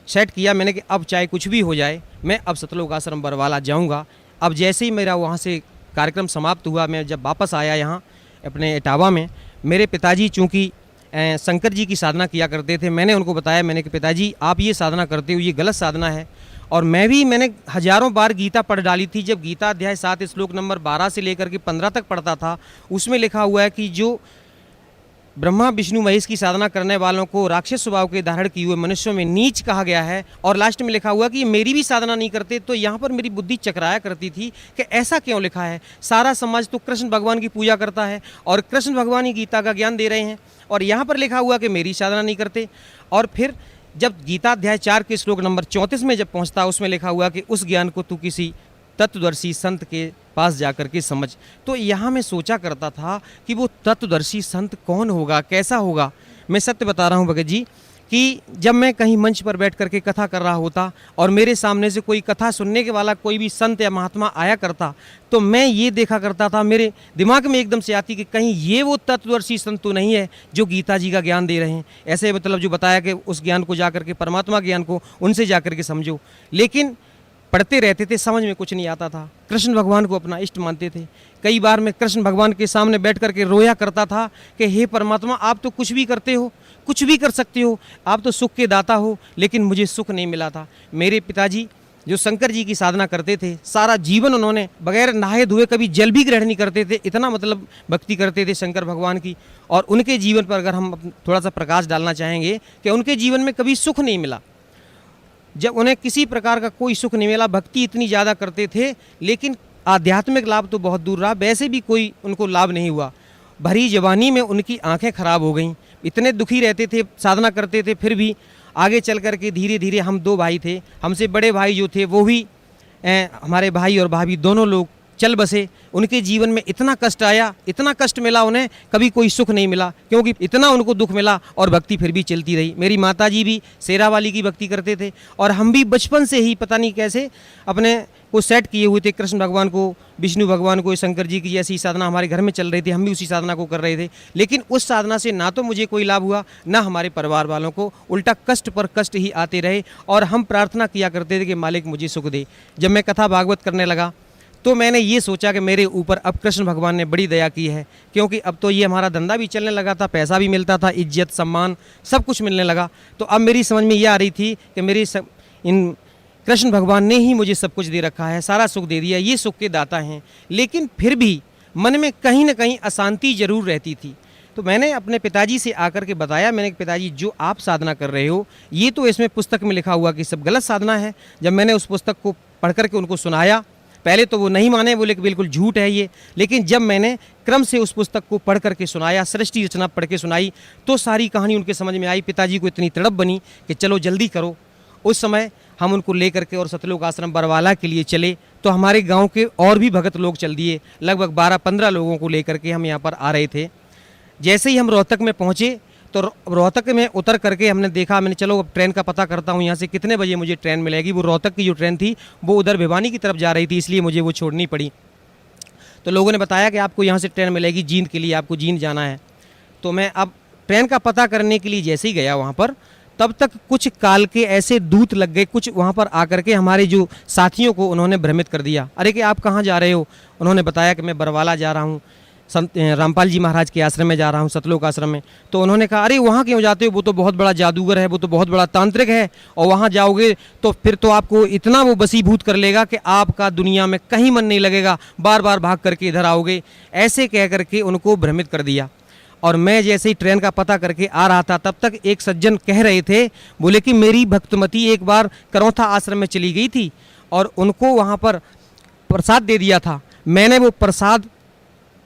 F: सेट किया, मैंने कि अब चाहे कुछ भी हो जाए मैं अब सतलोक आश्रम बरवाला जाऊँगा। अब जैसे ही मेरा वहाँ से कार्यक्रम समाप्त हुआ, मैं जब वापस आया यहाँ अपने इटावा में, मेरे पिताजी चूँकि शंकर जी की साधना किया करते थे, मैंने उनको बताया, मैंने कि पिताजी आप ये साधना करते हो ये गलत साधना है। और मैंने हजारों बार गीता पढ़ डाली थी। जब गीता अध्याय 7 श्लोक नंबर 12 से लेकर के 15 तक पढ़ता था, उसमें लिखा हुआ है कि जो ब्रह्मा विष्णु महेश की साधना करने वालों को राक्षस स्वभाव के धारण किए हुए मनुष्यों में नीच कहा गया है। और लास्ट में लिखा हुआ कि मेरी भी साधना नहीं करते। तो यहाँ पर मेरी बुद्धि चकराया करती थी कि ऐसा क्यों लिखा है, सारा समाज तो कृष्ण भगवान की पूजा करता है और कृष्ण भगवान ही गीता का ज्ञान दे रहे हैं और यहाँ पर लिखा हुआ कि मेरी साधना नहीं करते। और फिर जब गीता अध्याय 4 के श्लोक नंबर 34 में जब पहुँचता, उसमें लिखा हुआ कि उस ज्ञान को तू किसी तत्वदर्शी संत के पास जाकर के समझ। तो यहाँ मैं सोचा करता था कि वो तत्वदर्शी संत कौन होगा, कैसा होगा। मैं सत्य बता रहा हूँ भगत जी कि जब मैं कहीं मंच पर बैठ करके कथा कर रहा होता और मेरे सामने से कोई कथा सुनने के वाला कोई भी संत या महात्मा आया करता, तो मैं ये देखा करता था, मेरे दिमाग में एकदम से आती कि कहीं ये वो तत्वदर्शी संत तो नहीं है जो गीता जी का ज्ञान दे रहे हैं। ऐसे मतलब जो बताया कि उस ज्ञान को जाकर के, परमात्मा ज्ञान को उनसे जाकर के समझो। लेकिन पढ़ते रहते थे, समझ में कुछ नहीं आता था। कृष्ण भगवान को अपना इष्ट मानते थे। कई बार मैं कृष्ण भगवान के सामने बैठ करके रोया करता था कि हे परमात्मा आप तो कुछ भी करते हो, कुछ भी कर सकते हो, आप तो सुख के दाता हो, लेकिन मुझे सुख नहीं मिला था। मेरे पिताजी जो शंकर जी की साधना करते थे, सारा जीवन उन्होंने बगैर नहाए धोए कभी जल भी ग्रहण नहीं करते थे, इतना मतलब भक्ति करते थे शंकर भगवान की। और उनके जीवन पर अगर हम थोड़ा सा प्रकाश डालना चाहेंगे कि उनके जीवन में कभी सुख नहीं मिला, जब उन्हें किसी प्रकार का कोई सुख नहीं मिला। भक्ति इतनी ज़्यादा करते थे लेकिन आध्यात्मिक लाभ तो बहुत दूर रहा, वैसे भी कोई उनको लाभ नहीं हुआ। भरी जवानी में उनकी आंखें खराब हो गईं, इतने दुखी रहते थे, साधना करते थे, फिर भी आगे चल कर के धीरे धीरे हम 2 भाई थे, हमसे बड़े भाई जो थे वो भी हमारे भाई और भाभी दोनों लोग चल बसे। उनके जीवन में इतना कष्ट आया, इतना कष्ट मिला उन्हें, कभी कोई सुख नहीं मिला, क्योंकि इतना उनको दुख मिला और भक्ति फिर भी चलती रही। मेरी माताजी भी शेरावाली की भक्ति करते थे और हम भी बचपन से ही पता नहीं कैसे अपने को सेट किए हुए थे। कृष्ण भगवान को, विष्णु भगवान को, शंकर जी की जैसी साधना हमारे घर में चल रही थी, हम भी उसी साधना को कर रहे थे। लेकिन उस साधना से ना तो मुझे कोई लाभ हुआ, ना हमारे परिवार वालों को, उल्टा कष्ट पर कष्ट ही आते रहे। और हम प्रार्थना किया करते थे कि मालिक मुझे सुख दे। जब मैं कथा भागवत करने लगा तो मैंने ये सोचा कि मेरे ऊपर अब कृष्ण भगवान ने बड़ी दया की है, क्योंकि अब तो ये हमारा धंधा भी चलने लगा था, पैसा भी मिलता था, इज्जत सम्मान सब कुछ मिलने लगा। तो अब मेरी समझ में ये आ रही थी कि इन कृष्ण भगवान ने ही मुझे सब कुछ दे रखा है, सारा सुख दे दिया, ये सुख के दाता हैं। लेकिन फिर भी मन में कहीं ना कहीं अशांति जरूर रहती थी। तो मैंने अपने पिताजी से आकर के बताया, मैंने कहा पिताजी जो आप साधना कर रहे हो ये तो इसमें पुस्तक में लिखा हुआ कि सब गलत साधना है। जब मैंने उस पुस्तक को पढ़ करके उनको सुनाया, पहले तो वो नहीं माने, बोले कि बिल्कुल झूठ है ये। लेकिन जब मैंने क्रम से उस पुस्तक को पढ़ करके सुनाया, सृष्टि रचना पढ़ के सुनाई, तो सारी कहानी उनके समझ में आई। पिताजी को इतनी तड़प बनी कि चलो जल्दी करो। उस समय हम उनको ले करके और सतलोक आश्रम बरवाला के लिए चले। तो हमारे गांव के और भी भगत लोग चल दिए, लगभग 12-15 लोगों को लेकर के हम यहाँ पर आ रहे थे। जैसे ही हम रोहतक में पहुँचे तो रोहतक में उतर करके हमने देखा, मैंने चलो अब ट्रेन का पता करता हूँ, यहाँ से कितने बजे मुझे ट्रेन मिलेगी। वो रोहतक की जो ट्रेन थी वो उधर भिवानी की तरफ जा रही थी, इसलिए मुझे वो छोड़नी पड़ी। तो लोगों ने बताया कि आपको यहाँ से ट्रेन मिलेगी जींद के लिए, आपको जींद जाना है। तो मैं अब ट्रेन का पता करने के लिए जैसे ही गया वहाँ पर, तब तक कुछ काल के ऐसे दूत लग गए, कुछ वहाँ पर आकर के हमारे जो साथियों को उन्होंने भ्रमित कर दिया। अरे कि आप कहाँ जा रहे हो? उन्होंने बताया कि मैं बरवाला जा रहा हूँ, संत रामपाल जी महाराज के आश्रम में जा रहा हूँ, सतलोक आश्रम में। तो उन्होंने कहा अरे वहाँ क्यों जाते हो, वो तो बहुत बड़ा जादूगर है, वो तो बहुत बड़ा तांत्रिक है, और वहाँ जाओगे तो फिर तो आपको इतना वो बसीभूत कर लेगा कि आपका दुनिया में कहीं मन नहीं लगेगा, बार बार भाग करके इधर आओगे। ऐसे कह करके उनको भ्रमित कर दिया। और मैं जैसे ही ट्रेन का पता करके आ रहा था, तब तक एक सज्जन कह रहे थे, बोले कि मेरी भक्तमती एक बार करौथा आश्रम में चली गई थी और उनको वहाँ पर प्रसाद दे दिया था। मैंने वो प्रसाद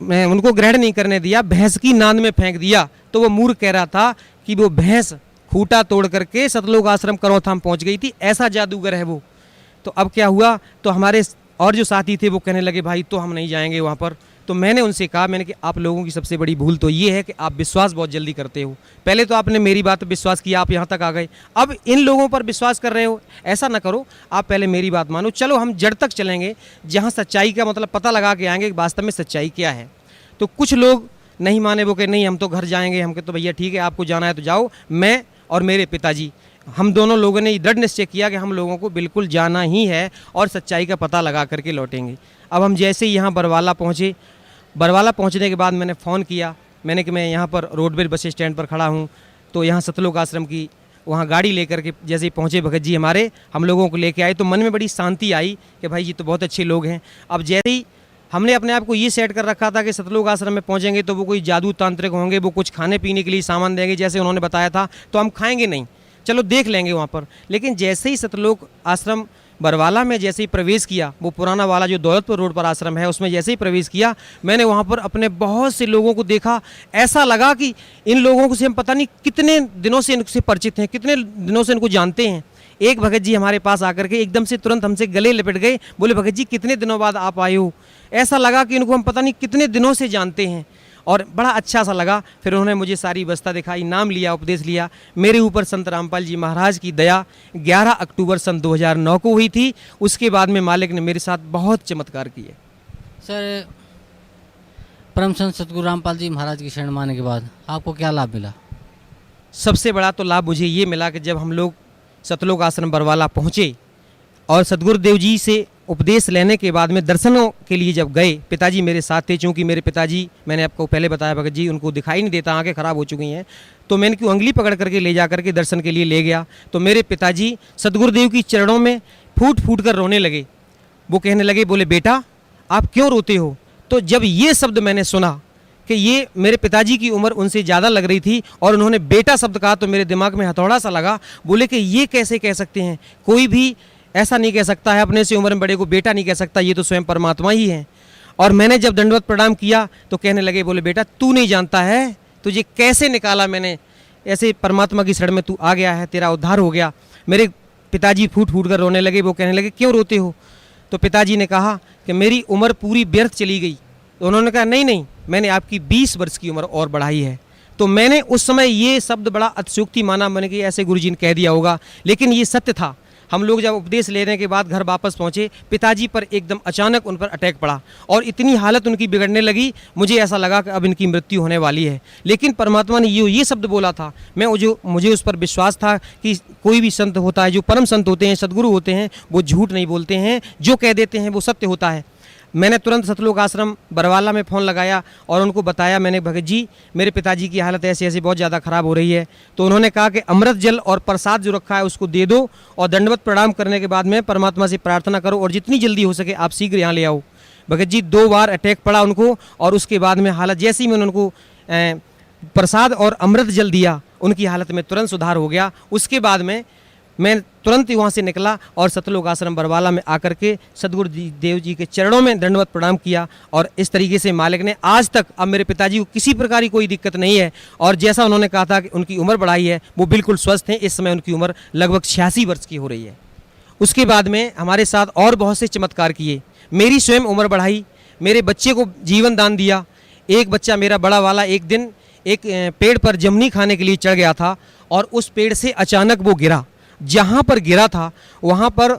F: मैं उनको ग्रहण नहीं करने दिया, भैंस की नांद में फेंक दिया। तो वो मूर्ख कह रहा था कि वो भैंस खूंटा तोड़ करके सतलोक आश्रम करौथा में पहुँच गई थी, ऐसा जादूगर है वो। तो अब क्या हुआ, तो हमारे और जो साथी थे वो कहने लगे भाई तो हम नहीं जाएंगे वहाँ पर। तो मैंने उनसे कहा, मैंने कि आप लोगों की सबसे बड़ी भूल तो ये है कि आप विश्वास बहुत जल्दी करते हो। पहले तो आपने मेरी बात पर विश्वास किया, आप यहाँ तक आ गए, अब इन लोगों पर विश्वास कर रहे हो। ऐसा ना करो, आप पहले मेरी बात मानो, चलो हम जड़ तक चलेंगे, जहाँ सच्चाई का मतलब पता लगा के आएंगे कि वास्तव में सच्चाई क्या है। तो कुछ लोग नहीं माने, वो कहे नहीं हम तो घर जाएंगे। हम कहे तो भैया ठीक है, आपको जाना है तो जाओ। मैं और मेरे पिताजी हम दोनों लोगों ने दृढ़ निश्चय किया कि हम लोगों को बिल्कुल जाना ही है और सच्चाई का पता लगा करके लौटेंगे। अब हम जैसे ही यहाँ बरवाला पहुँचे, बरवाला पहुँचने के बाद मैंने फ़ोन किया, मैंने कि मैं यहाँ पर रोडवेज बस स्टैंड पर खड़ा हूँ। तो यहाँ सतलोक आश्रम की वहाँ गाड़ी लेकर के जैसे ही पहुँचे भगत जी हमारे, हम लोगों को लेके आए, तो मन में बड़ी शांति आई कि भाई ये तो बहुत अच्छे लोग हैं। अब जैसे ही हमने अपने आप को ये सेट कर रखा था कि सतलोक आश्रम में पहुँचेंगे तो वो कोई जादू तांत्रिक होंगे, वो कुछ खाने पीने के लिए सामान देंगे जैसे उन्होंने बताया था, तो हम खाएंगे नहीं, चलो देख लेंगे वहाँ पर। लेकिन जैसे ही सतलोक आश्रम बरवाला में जैसे ही प्रवेश किया, वो पुराना वाला जो दौलतपुर रोड पर आश्रम है उसमें जैसे ही प्रवेश किया, मैंने वहाँ पर अपने बहुत से लोगों को देखा। ऐसा लगा कि इन लोगों से हम पता नहीं कितने दिनों से इनसे परिचित हैं, कितने दिनों से इनको जानते हैं। एक भगत जी हमारे पास आकर के एकदम से तुरंत हमसे गले लिपट गए, बोले भगत जी कितने दिनों बाद आप आए हो। ऐसा लगा कि इनको हम पता नहीं कितने दिनों से जानते हैं, और बड़ा अच्छा सा लगा। फिर उन्होंने मुझे सारी व्यवस्था दिखाई, नाम लिया, उपदेश लिया। मेरे ऊपर संत रामपाल जी महाराज की दया 11 अक्टूबर सन 2009 को हुई थी। उसके बाद में मालिक ने मेरे साथ बहुत चमत्कार किए।
D: सर, परम संत सतगुरु रामपाल जी महाराज की शरण माने के बाद आपको क्या लाभ मिला?
F: सबसे बड़ा तो लाभ मुझे ये मिला कि जब हम लोग सतलोक आश्रम बरवाला पहुँचे और सतगुरुदेव जी से उपदेश लेने के बाद में दर्शनों के लिए जब गए, पिताजी मेरे साथ थे। चूँकि मेरे पिताजी, मैंने आपको पहले बताया भगत जी, उनको दिखाई नहीं देता, आंखें खराब हो चुकी हैं, तो मैंने क्यों उंगली पकड़ करके ले जा करके दर्शन के लिए ले गया। तो मेरे पिताजी सतगुरुदेव की चरणों में फूट फूट कर रोने लगे। वो कहने लगे, बोले बेटा आप क्यों रोते हो? तो जब ये शब्द मैंने सुना कि ये मेरे पिताजी की उम्र उनसे ज़्यादा लग रही थी और उन्होंने बेटा शब्द कहा, तो मेरे दिमाग में हथौड़ा सा लगा। बोले कि ये कैसे कह सकते हैं, कोई भी ऐसा नहीं कह सकता है, अपने से उम्र में बड़े को बेटा नहीं कह सकता, ये तो स्वयं परमात्मा ही है। और मैंने जब दंडवत प्रणाम किया तो कहने लगे, बोले बेटा तू नहीं जानता है तुझे कैसे निकाला मैंने, ऐसे परमात्मा की शरण में तू आ गया है, तेरा उद्धार हो गया। मेरे पिताजी फूट फूट कर रोने लगे। वो कहने लगे क्यों रोते हो? तो पिताजी ने कहा कि मेरी उम्र पूरी व्यर्थ चली गई। तो उन्होंने कहा नहीं नहीं, मैंने आपकी 20 वर्ष की उम्र और बढ़ाई है। तो मैंने उस समय ये शब्द बड़ा अतिशयोक्ति माना, मैंने कि ऐसे गुरुजी ने कह दिया होगा, लेकिन ये सत्य था। हम लोग जब उपदेश लेने के बाद घर वापस पहुँचे, पिताजी पर एकदम अचानक उन पर अटैक पड़ा और इतनी हालत उनकी बिगड़ने लगी, मुझे ऐसा लगा कि अब इनकी मृत्यु होने वाली है। लेकिन परमात्मा ने ये शब्द बोला था, मुझे उस पर विश्वास था कि कोई भी संत होता है, जो परम संत होते हैं, सदगुरु होते हैं, वो झूठ नहीं बोलते हैं, जो कह देते हैं वो सत्य होता है। मैंने तुरंत सतलोक आश्रम बरवाला में फ़ोन लगाया और उनको बताया, मैंने भगत जी मेरे पिताजी की हालत ऐसी ऐसी बहुत ज़्यादा ख़राब हो रही है। तो उन्होंने कहा कि अमृत जल और प्रसाद जो रखा है उसको दे दो और दंडवत प्रणाम करने के बाद में परमात्मा से प्रार्थना करो और जितनी जल्दी हो सके आप शीघ्र यहाँ ले आओ। भगत जी 2 बार अटैक पड़ा उनको और उसके बाद में हालत जैसे ही मैंने उनको प्रसाद और अमृत जल दिया, उनकी हालत में तुरंत सुधार हो गया। उसके बाद में मैं तुरंत ही वहाँ से निकला और सतलोक आश्रम बरवाला में आकर के सदगुरु देव जी के चरणों में दंडवत प्रणाम किया। और इस तरीके से मालिक ने आज तक अब मेरे पिताजी को किसी प्रकार की कोई दिक्कत नहीं है और जैसा उन्होंने कहा था कि उनकी उम्र बढ़ाई है, वो बिल्कुल स्वस्थ हैं। इस समय उनकी उम्र लगभग 86 वर्ष की हो रही है। उसके बाद में हमारे साथ और बहुत से चमत्कार किए, मेरी स्वयं उम्र बढ़ाई, मेरे बच्चे को जीवन दान दिया। एक बच्चा मेरा बड़ा वाला एक दिन एक पेड़ पर जमनी खाने के लिए चढ़ गया था और उस पेड़ से अचानक वो गिरा। जहाँ पर गिरा था वहाँ पर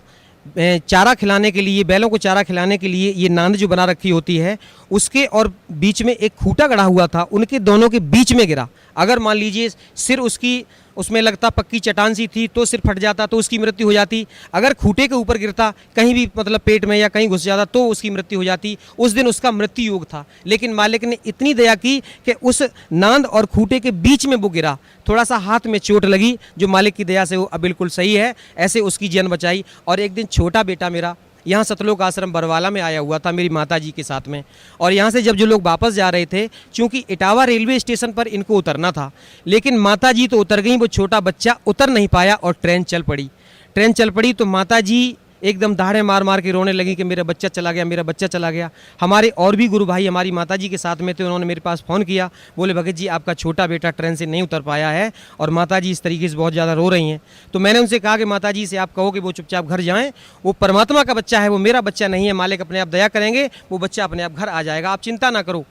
F: चारा खिलाने के लिए, बैलों को चारा खिलाने के लिए ये नांद जो बना रखी होती है उसके और बीच में एक खूंटा गड़ा हुआ था, उनके दोनों के बीच में गिरा। अगर मान लीजिए सिर उसकी उसमें लगता पक्की चट्टान सी थी तो सिर फट जाता तो उसकी मृत्यु हो जाती। अगर खूंटे के ऊपर गिरता कहीं भी मतलब पेट में या कहीं घुस जाता तो उसकी मृत्यु हो जाती। उस दिन उसका मृत्यु योग था, लेकिन मालिक ने इतनी दया की कि उस नांद और खूंटे के बीच में वो गिरा। थोड़ा सा हाथ में चोट लगी, जो मालिक की दया से वो अब बिल्कुल सही है, ऐसे उसकी जान बचाई। और एक दिन छोटा बेटा मेरा यहाँ सतलोक आश्रम बरवाला में आया हुआ था मेरी माताजी के साथ में, और यहाँ से जब जो लोग वापस जा रहे थे, चूँकि इटावा रेलवे स्टेशन पर इनको उतरना था, लेकिन माताजी तो उतर गई, वो छोटा बच्चा उतर नहीं पाया और ट्रेन चल पड़ी। ट्रेन चल पड़ी तो माताजी एकदम दहाड़े मार मार के रोने लगी कि मेरा बच्चा चला गया, मेरा बच्चा चला गया। हमारे और भी गुरु भाई हमारी माताजी के साथ में थे, उन्होंने मेरे पास फ़ोन किया, बोले भगत जी आपका छोटा बेटा ट्रेन से नहीं उतर पाया है और माताजी इस तरीके से बहुत ज़्यादा रो रही हैं। तो मैंने उनसे कहा कि माताजी से आप कहो कि वो चुपचाप घर जाएँ, वो परमात्मा का बच्चा है, वो मेरा बच्चा नहीं है, मालिक अपने आप दया करेंगे, वो बच्चा अपने आप घर आ जाएगा, आप चिंता ना करो।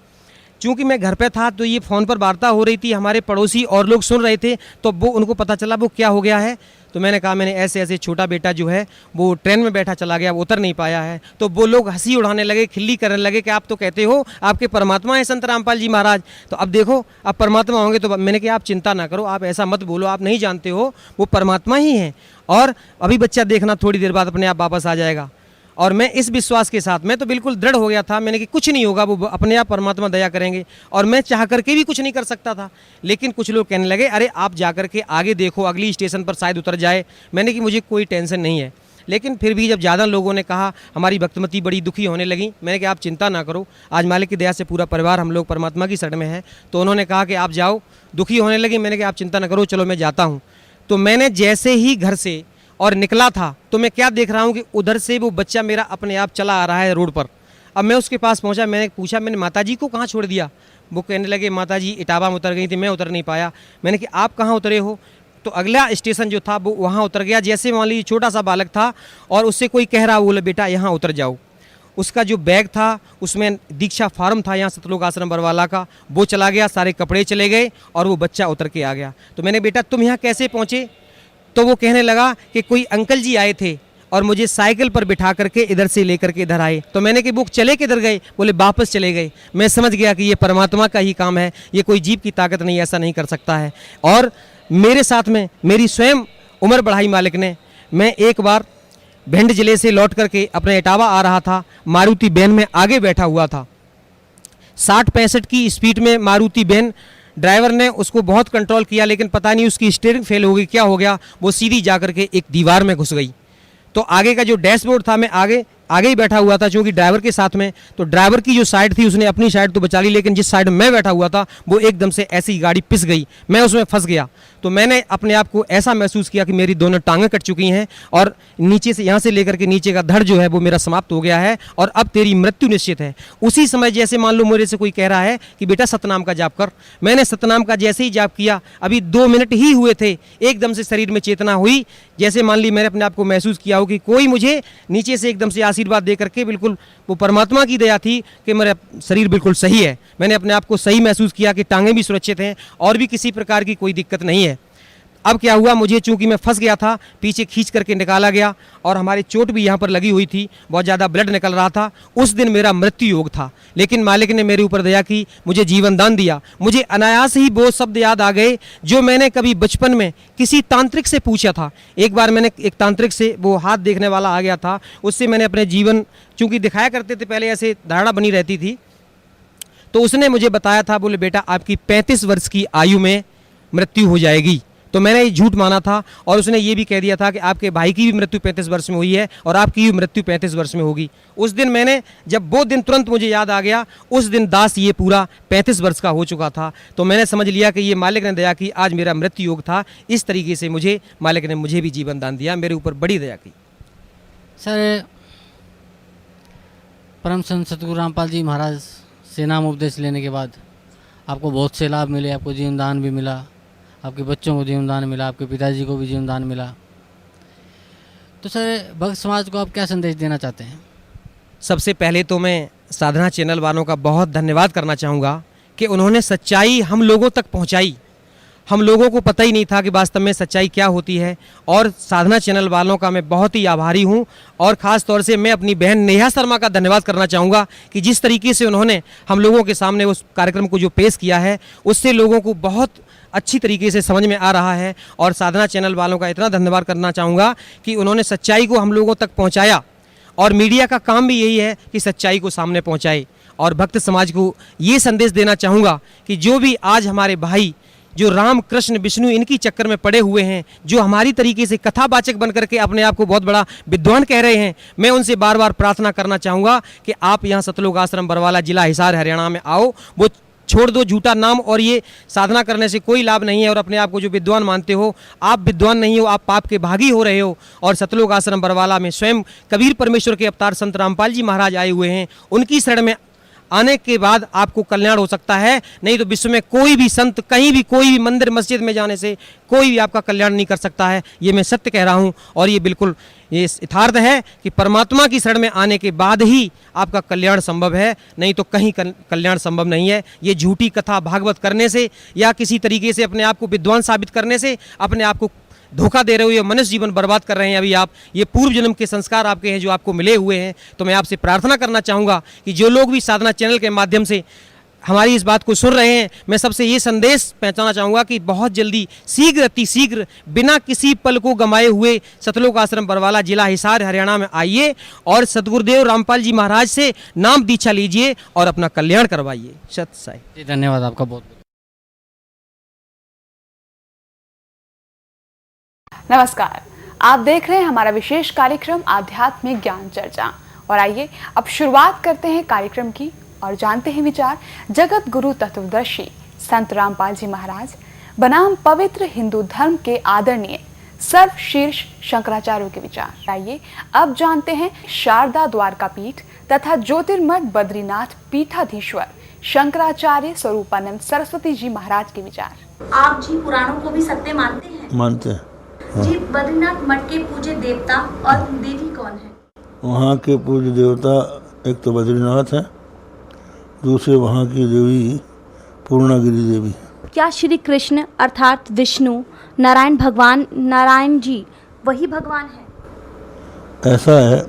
F: चूँकि मैं घर पे था तो ये फ़ोन पर वार्ता हो रही थी, हमारे पड़ोसी और लोग सुन रहे थे, तो वो उनको पता चला वो क्या हो गया है। तो मैंने कहा मैंने ऐसे ऐसे छोटा बेटा जो है वो ट्रेन में बैठा चला गया, वो उतर नहीं पाया है। तो वो लोग हंसी उड़ाने लगे, खिल्ली करने लगे कि आप तो कहते हो आपके परमात्मा हैं संत रामपाल जी महाराज, तो अब देखो अब परमात्मा होंगे। तो मैंने कहा आप चिंता ना करो, आप ऐसा मत बोलो, आप नहीं जानते हो, वो परमात्मा ही हैं और अभी बच्चा देखना थोड़ी देर बाद अपने आप वापस आ जाएगा। और मैं इस विश्वास के साथ मैं तो बिल्कुल दृढ़ हो गया था, मैंने कि कुछ नहीं होगा, वो अपने आप परमात्मा दया करेंगे। और मैं चाह करके भी कुछ नहीं कर सकता था, लेकिन कुछ लोग कहने लगे अरे आप जा कर के आगे देखो, अगली स्टेशन पर शायद उतर जाए। मैंने कि मुझे कोई टेंशन नहीं है, लेकिन फिर भी जब ज़्यादा लोगों ने कहा, हमारी भक्तमती बड़ी दुखी होने लगी। मैंने कहा आप चिंता ना करो, आज मालिक की दया से पूरा परिवार हम लोग परमात्मा की शरण में है। तो उन्होंने कहा कि आप जाओ, दुखी होने लगी। मैंने कहा आप चिंता ना करो, चलो मैं जाता हूँ। तो मैंने जैसे ही घर से और निकला था तो मैं क्या देख रहा हूँ कि उधर से वो बच्चा मेरा अपने आप चला आ रहा है रोड पर। अब मैं उसके पास पहुँचा, मैंने पूछा मैंने माताजी को कहाँ छोड़ दिया। वो कहने लगे माताजी इटावा में उतर गई थी, मैं उतर नहीं पाया। मैंने कि आप कहाँ उतरे हो। तो अगला स्टेशन जो था वो वहाँ उतर गया। जैसे मान लीजिए छोटा सा बालक था और उससे कोई कह रहा, बोले बेटा यहाँ उतर जाओ। उसका जो बैग था उसमें दीक्षा फार्म था यहाँ सतलोक आश्रम बरवाला का, वो चला गया, सारे कपड़े चले गए और वो बच्चा उतर के आ गया। तो मैंने बेटा तुम यहाँ कैसे पहुँचे। तो वो कहने लगा कि कोई अंकल जी आए थे और मुझे साइकिल पर बिठा करके इधर से लेकर के इधर आए। तो मैंने कि वो चले किधर गए, बोले वापस चले गए। मैं समझ गया कि ये परमात्मा का ही काम है, ये कोई जीव की ताकत नहीं, ऐसा नहीं कर सकता है। और मेरे साथ में मेरी स्वयं उम्र बढ़ाई मालिक ने। मैं एक बार भिंड जिले से लौट करके अपने इटावा आ रहा था, मारुति वैन में आगे बैठा हुआ था। 60-65 की स्पीड में मारुति वैन, ड्राइवर ने उसको बहुत कंट्रोल किया, लेकिन पता नहीं उसकी स्टीयरिंग फेल हो गई, क्या हो गया, वो सीधी जा करके एक दीवार में घुस गई। तो आगे का जो डैशबोर्ड था, मैं आगे ही बैठा हुआ था चूँकि ड्राइवर के साथ में, तो ड्राइवर की जो साइड थी उसने अपनी साइड तो बचा ली, लेकिन जिस साइड में बैठा हुआ था वो एकदम से ऐसी गाड़ी पिस गई, मैं उसमें फंस गया। तो मैंने अपने आप को ऐसा महसूस किया कि मेरी दोनों टांगें कट चुकी हैं और नीचे से यहाँ से लेकर के नीचे का धड़ जो है वो मेरा समाप्त हो गया है और अब तेरी मृत्यु निश्चित है। उसी समय जैसे मान लो मेरे से कोई कह रहा है कि बेटा सतनाम का जाप कर, मैंने सतनाम का जैसे ही जाप किया, अभी 2 मिनट ही हुए थे, एकदम से शरीर में चेतना हुई। जैसे मान ली मैंने अपने आप को महसूस किया हो कि कोई मुझे नीचे से एकदम से आशीर्वाद आशीर्वाद दे करके बिल्कुल वो परमात्मा की दया थी कि मेरा शरीर बिल्कुल सही है। मैंने अपने आप को सही महसूस किया कि टांगें भी सुरक्षित हैं और भी किसी प्रकार की कोई दिक्कत नहीं है। अब क्या हुआ, मुझे चूंकि मैं फंस गया था, पीछे खींच करके निकाला गया और हमारी चोट भी यहाँ पर लगी हुई थी, बहुत ज़्यादा ब्लड निकल रहा था। उस दिन मेरा मृत्यु योग था, लेकिन मालिक ने मेरे ऊपर दया की, मुझे जीवन दान दिया। मुझे अनायास ही वो शब्द याद आ गए जो मैंने कभी बचपन में किसी तांत्रिक से पूछा था। एक बार मैंने एक तांत्रिक से, वो हाथ देखने वाला आ गया था, उससे मैंने अपने जीवन, चूँकि दिखाया करते थे पहले, ऐसे धारणा बनी रहती थी, तो उसने मुझे बताया था, बोले बेटा आपकी 35 वर्ष की आयु में मृत्यु हो जाएगी। तो मैंने ये झूठ माना था और उसने ये भी कह दिया था कि आपके भाई की भी मृत्यु 35 वर्ष में हुई है और आपकी भी मृत्यु 35 वर्ष में होगी। उस दिन मैंने, जब वो दिन तुरंत मुझे याद आ गया, उस दिन दास ये पूरा 35 वर्ष का हो चुका था। तो मैंने समझ लिया कि ये मालिक ने दया की, आज मेरा मृत्यु योग था। इस तरीके से मुझे मालिक ने मुझे भी जीवन दान दिया, मेरे ऊपर बड़ी दया की।
D: सर, परम संत सतगुरु रामपाल जी महाराज से नाम उपदेश लेने के बाद आपको बहुत से लाभ मिले, आपको जीवन दान भी मिला, आपके बच्चों को जीवन दान मिला, आपके पिताजी को भी जीवन दान मिला। तो सर, भक्त समाज को आप क्या संदेश देना चाहते हैं?
F: सबसे पहले तो मैं साधना चैनल वालों का बहुत धन्यवाद करना चाहूँगा कि उन्होंने सच्चाई हम लोगों तक पहुँचाई। हम लोगों को पता ही नहीं था कि वास्तव में सच्चाई क्या होती है, और साधना चैनल वालों का मैं बहुत ही आभारी हूं। और ख़ास तौर से मैं अपनी बहन नेहा शर्मा का धन्यवाद करना चाहूँगा कि जिस तरीके से उन्होंने हम लोगों के सामने उस कार्यक्रम को जो पेश किया है, उससे लोगों को बहुत अच्छी तरीके से समझ में आ रहा है। और साधना चैनल वालों का इतना धन्यवाद करना चाहूँगा कि उन्होंने सच्चाई को हम लोगों तक पहुँचाया, और मीडिया का काम भी यही है कि सच्चाई को सामने पहुँचाए। और भक्त समाज को ये संदेश देना चाहूँगा कि जो भी आज हमारे भाई जो राम कृष्ण विष्णु इनकी चक्कर में पड़े हुए हैं, जो हमारी तरीके से कथावाचक बन करके अपने आप को बहुत बड़ा विद्वान कह रहे हैं, मैं उनसे बार बार प्रार्थना करना चाहूँगा कि आप यहाँ सतलोक आश्रम बरवाला, जिला हिसार, हरियाणा में आओ। वो छोड़ दो झूठा नाम, और ये साधना करने से कोई लाभ नहीं है। और अपने आप को जो विद्वान मानते हो, आप विद्वान नहीं हो, आप पाप के भागी हो रहे हो। और सतलोक आश्रम बरवाला में स्वयं कबीर परमेश्वर के अवतार संत रामपाल जी महाराज आए हुए हैं। उनकी शरण में आने के बाद आपको कल्याण हो सकता है, नहीं तो विश्व में कोई भी संत, कहीं भी, कोई भी मंदिर मस्जिद में जाने से कोई भी आपका कल्याण नहीं कर सकता है। ये मैं सत्य कह रहा हूँ, और ये बिल्कुल ये यथार्थ है कि परमात्मा की शरण में आने के बाद ही आपका कल्याण संभव है, नहीं तो कहीं कल्याण संभव नहीं है। ये झूठी कथा भागवत करने से या किसी तरीके से अपने आप को विद्वान साबित करने से अपने आप को धोखा दे रहे हो, ये मनुष्य जीवन बर्बाद कर रहे हैं अभी आप। ये पूर्व जन्म के संस्कार आपके हैं जो आपको मिले हुए हैं। तो मैं आपसे प्रार्थना करना चाहूँगा कि जो लोग भी साधना चैनल के माध्यम से हमारी इस बात को सुन रहे हैं, मैं सबसे ये संदेश पहुंचाना चाहूँगा कि बहुत जल्दी, शीघ्र अतिशीघ्र, बिना किसी पल को गंवाए हुए सतलोक आश्रम बरवाला, जिला हिसार, हरियाणा में आइए और सतगुरुदेव रामपाल जी महाराज से नाम दीक्षा लीजिए और अपना कल्याण करवाइए। सत साई।
D: जी, धन्यवाद आपका बहुत बहुत।
C: नमस्कार, आप देख रहे हैं हमारा विशेष कार्यक्रम आध्यात्मिक ज्ञान चर्चा। और आइए अब शुरुआत करते हैं कार्यक्रम की और जानते हैं विचार जगत गुरु तत्वदर्शी संत रामपाल जी महाराज बनाम पवित्र हिंदू धर्म के आदरणीय सर्वशीर्ष शंकराचार्यों के विचार। आइए अब जानते हैं शारदा द्वारका पीठ तथा ज्योतिर्मठ बद्रीनाथ पीठाधीश्वर शंकराचार्य स्वरूपानंद सरस्वती जी महाराज के विचार।
G: आप जी पुराणों को भी सत्य मानते हैं?
H: मानते हैं। हाँ।
G: जी, बद्रीनाथ मठ के पूज्य देवता और देवी कौन है?
H: वहाँ के पूज्य देवता एक तो बद्रीनाथ है, दूसरे वहाँ की देवी पूर्णागिरी देवी।
I: क्या श्री कृष्ण अर्थात विष्णु नारायण भगवान, नारायण जी वही भगवान है?
H: ऐसा है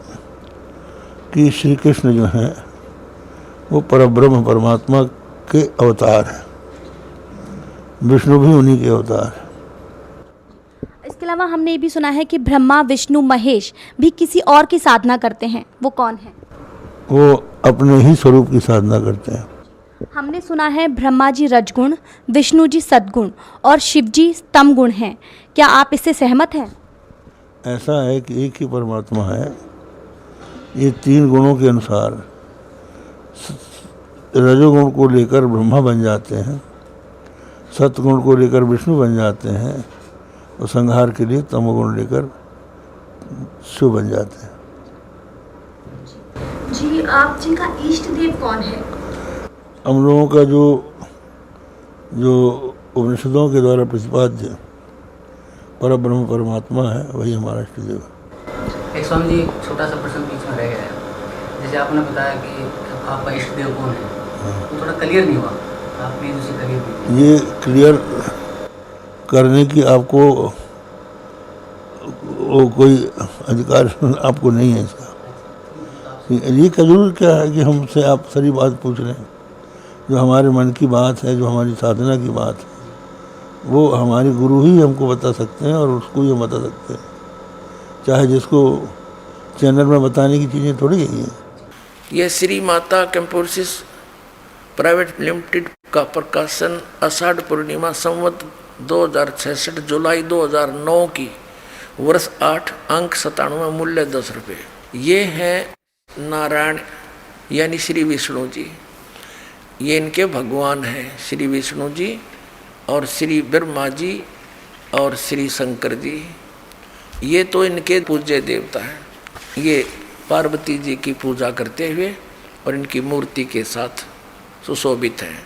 H: कि श्री कृष्ण जो है वो परब्रह्म परमात्मा के अवतार हैं, विष्णु भी उन्हीं के अवतार हैं।
I: इसके अलावा हमने ये भी सुना है कि ब्रह्मा विष्णु महेश भी किसी और की साधना करते हैं, वो कौन है?
H: वो अपने ही स्वरूप की साधना करते हैं।
I: हमने सुना है ब्रह्मा जी रजगुण, विष्णु जी सद्गुण और शिव जी तम गुण हैं। क्या आप इससे सहमत हैं?
H: ऐसा है कि एक ही परमात्मा है। ये तीन गुणों के अनुसार रजोगुण को लेकर ब्रह्मा बन जाते हैं, सत्गुण को लेकर विष्णु बन जाते हैं, और संहार के लिए तमोगुण लेकर शिव बन जाते हैं।
G: जी, आप जी का इष्ट देव कौन है?
H: हम लोगों का जो उपनिषदों के द्वारा प्रतिपाद्य परब्रह्म परमात्मा है, वही हमारा इष्ट देव है।
J: एक स्वामी जी, छोटा सा प्रश्न बीच में रह गया है।
D: जैसे आपने बताया कि आपका इष्ट देव कौन है, तो थोड़ा क्लियर नहीं हुआ, आप प्लीज उसे क्लियर कीजिए।
H: ये क्लियर करने की आपको वो कोई अधिकार आपको नहीं है इसका। ये जरूर क्या है कि हमसे आप सारी बात पूछ रहे हैं, जो हमारे मन की बात है, जो हमारी साधना की बात है, वो हमारे गुरु ही हमको बता सकते हैं और उसको ही हम बता सकते हैं। चाहे जिसको चैनल में बताने की चीज़ें थोड़ी है ये।
B: यह श्री माता कैंपोसिस प्राइवेट लिमिटेड का प्रकाशन आषाढ़ पूर्णिमा संवत 2066 जुलाई 2009 की वर्ष 8 अंक 97 मूल्य 10 रुपये। ये हैं नारायण यानी श्री विष्णु जी, ये इनके भगवान हैं श्री विष्णु जी और श्री ब्रह्मा जी और श्री शंकर जी। ये तो इनके पूज्य देवता हैं। ये पार्वती जी की पूजा करते हुए और इनकी मूर्ति के साथ सुशोभित हैं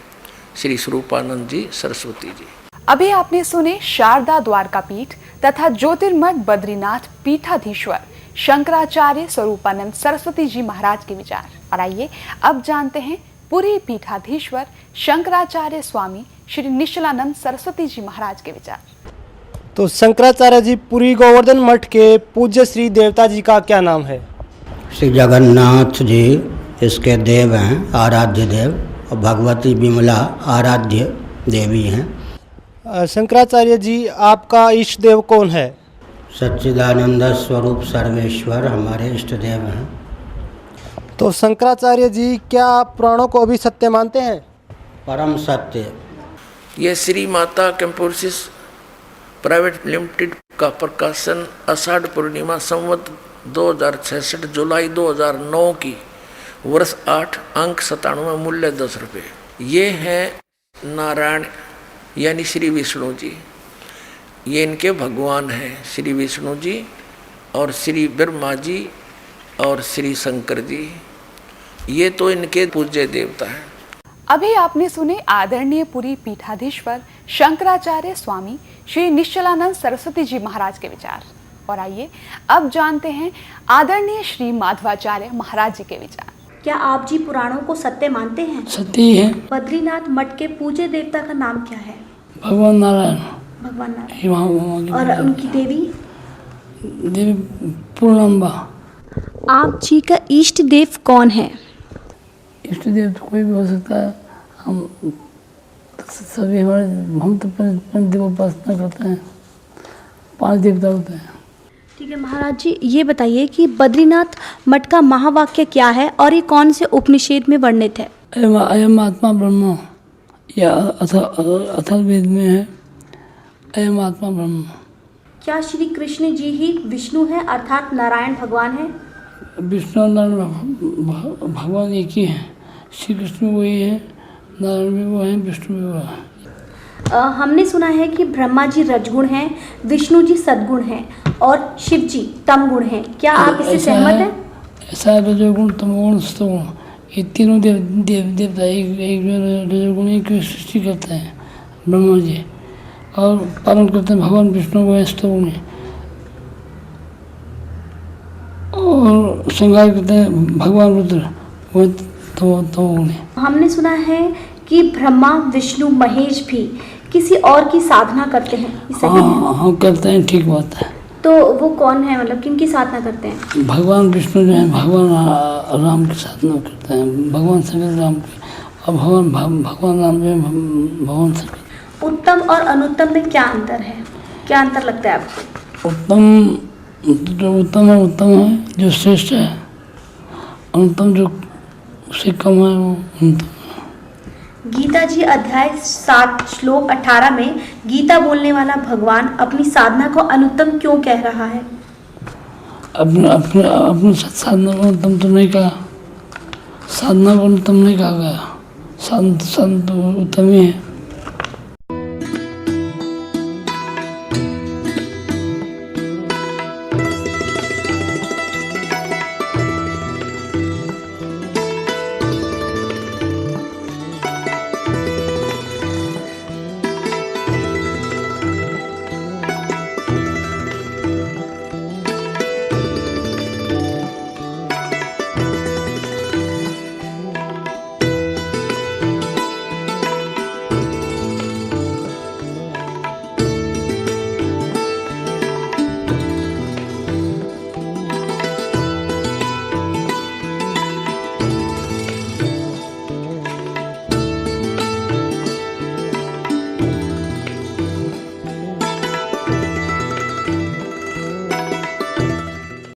B: श्री स्वरूपानंद जी सरस्वती जी।
C: अभी आपने सुने शारदा द्वारका पीठ तथा ज्योतिर्मठ बद्रीनाथ पीठाधीश्वर शंकराचार्य स्वरूपानंद सरस्वती जी महाराज के विचार। और आइए अब जानते हैं पुरी पीठाधीश्वर शंकराचार्य स्वामी श्री निश्चलानंद सरस्वती जी महाराज के विचार।
J: तो शंकराचार्य जी पुरी गोवर्धन मठ के पूज्य श्री देवता जी का क्या नाम है?
K: श्री जगन्नाथ जी इसके देव हैं, आराध्य देव, और भगवती विमला आराध्य देवी हैं।
J: शंकराचार्य जी आपका इष्ट देव कौन है?
K: सच्चिदानंद स्वरूप सर्वेश्वर हमारे इष्ट देव हैं।
J: तो शंकराचार्य जी क्या पुराणों को अभी सत्य मानते हैं?
K: परम सत्य।
B: यह श्री माता कैंपोसिस प्राइवेट लिमिटेड का प्रकाशन आषाढ़ पूर्णिमा संवत 2066 जुलाई 2009 की वर्ष 8 अंक 97 मूल्य 10 रुपये। ये हैं नारायण यानी श्री विष्णु जी, ये इनके भगवान हैं श्री विष्णु जी और श्री ब्रह्मा जी और श्री शंकर जी। ये तो इनके पूज्य देवता हैं।
C: अभी आपने सुने आदरणीय पुरी पीठाधीश्वर शंकराचार्य स्वामी श्री निश्चलानंद सरस्वती जी महाराज के विचार। और आइए अब जानते हैं आदरणीय श्री माधवाचार्य महाराज जी के विचार।
I: क्या आप जी पुराणों को सत्य मानते हैं?
L: सत्य ही है।
I: बद्रीनाथ मठ के पूज्य देवता का नाम क्या है?
L: भगवान नारायण।
I: भगवान नारायण। और उनकी देवी?
L: देवी पूर्णम्बा।
I: आप जी का इष्ट देव कौन है?
L: इष्ट देव तो कोई भी हो सकता है। हम सभी हम तो पंच देव उपासना करते हैं, 5 देवता होते हैं।
I: ठीक है महाराज जी, ये बताइए कि बद्रीनाथ मठ का महावाक्य क्या है और ये कौन से उपनिषद में वर्णित है?
L: अयम आत्मा ब्रह्म, यह अथर्ववेद में है। अयम आत्मा ब्रह्म।
I: क्या श्री कृष्ण जी ही विष्णु हैं अर्थात नारायण भगवान हैं?
L: विष्णु नारायण भगवान एक ही हैं। श्री कृष्ण वही है, नारायण भी वो हैं, विष्णु भी वो हैं।
I: हमने सुना है कि ब्रह्मा जी रजगुण हैं, विष्णु जी सद्गुण हैं और शिव जी तमगुण हैं। क्या आप इससे सहमत हैं?
L: ऐसा है, रजोगुण तमोगुण सतोगुण ये तीनों देवता एक रजोगुण की सृष्टि करते हैं ब्रह्मा जी, और पालन करते हैं भगवान विष्णु वो सतोगुण, और श्रृंगार करते हैं भगवान रुद्र वो तमोगुण।
I: हमने सुना है कि ब्रह्मा विष्णु महेश भी किसी और की साधना करते हैं, सही है?
L: हाँ करते हैं, ठीक बात है।
I: तो वो कौन है, मतलब किनकी साधना करते हैं?
L: भगवान विष्णु जो है भगवान राम की साधना करते हैं, भगवान शंकर राम की, और भगवान राम जो है भगवान शंकर।
I: उत्तम और अनुत्तम में क्या अंतर है, क्या अंतर लगता है आपको?
L: उत्तम है जो श्रेष्ठ है, अनुत्तम जो उससे कम है वो अनुत्तम।
I: गीता जी अध्याय 7 श्लोक 18 में गीता बोलने वाला भगवान अपनी साधना को अनुत्तम क्यों कह रहा है?
L: अपने साधना को अनुत्तम तो नहीं कहा, साधना को अनुत्तम नहीं कहा गया, साधना तो उत्तम ही है।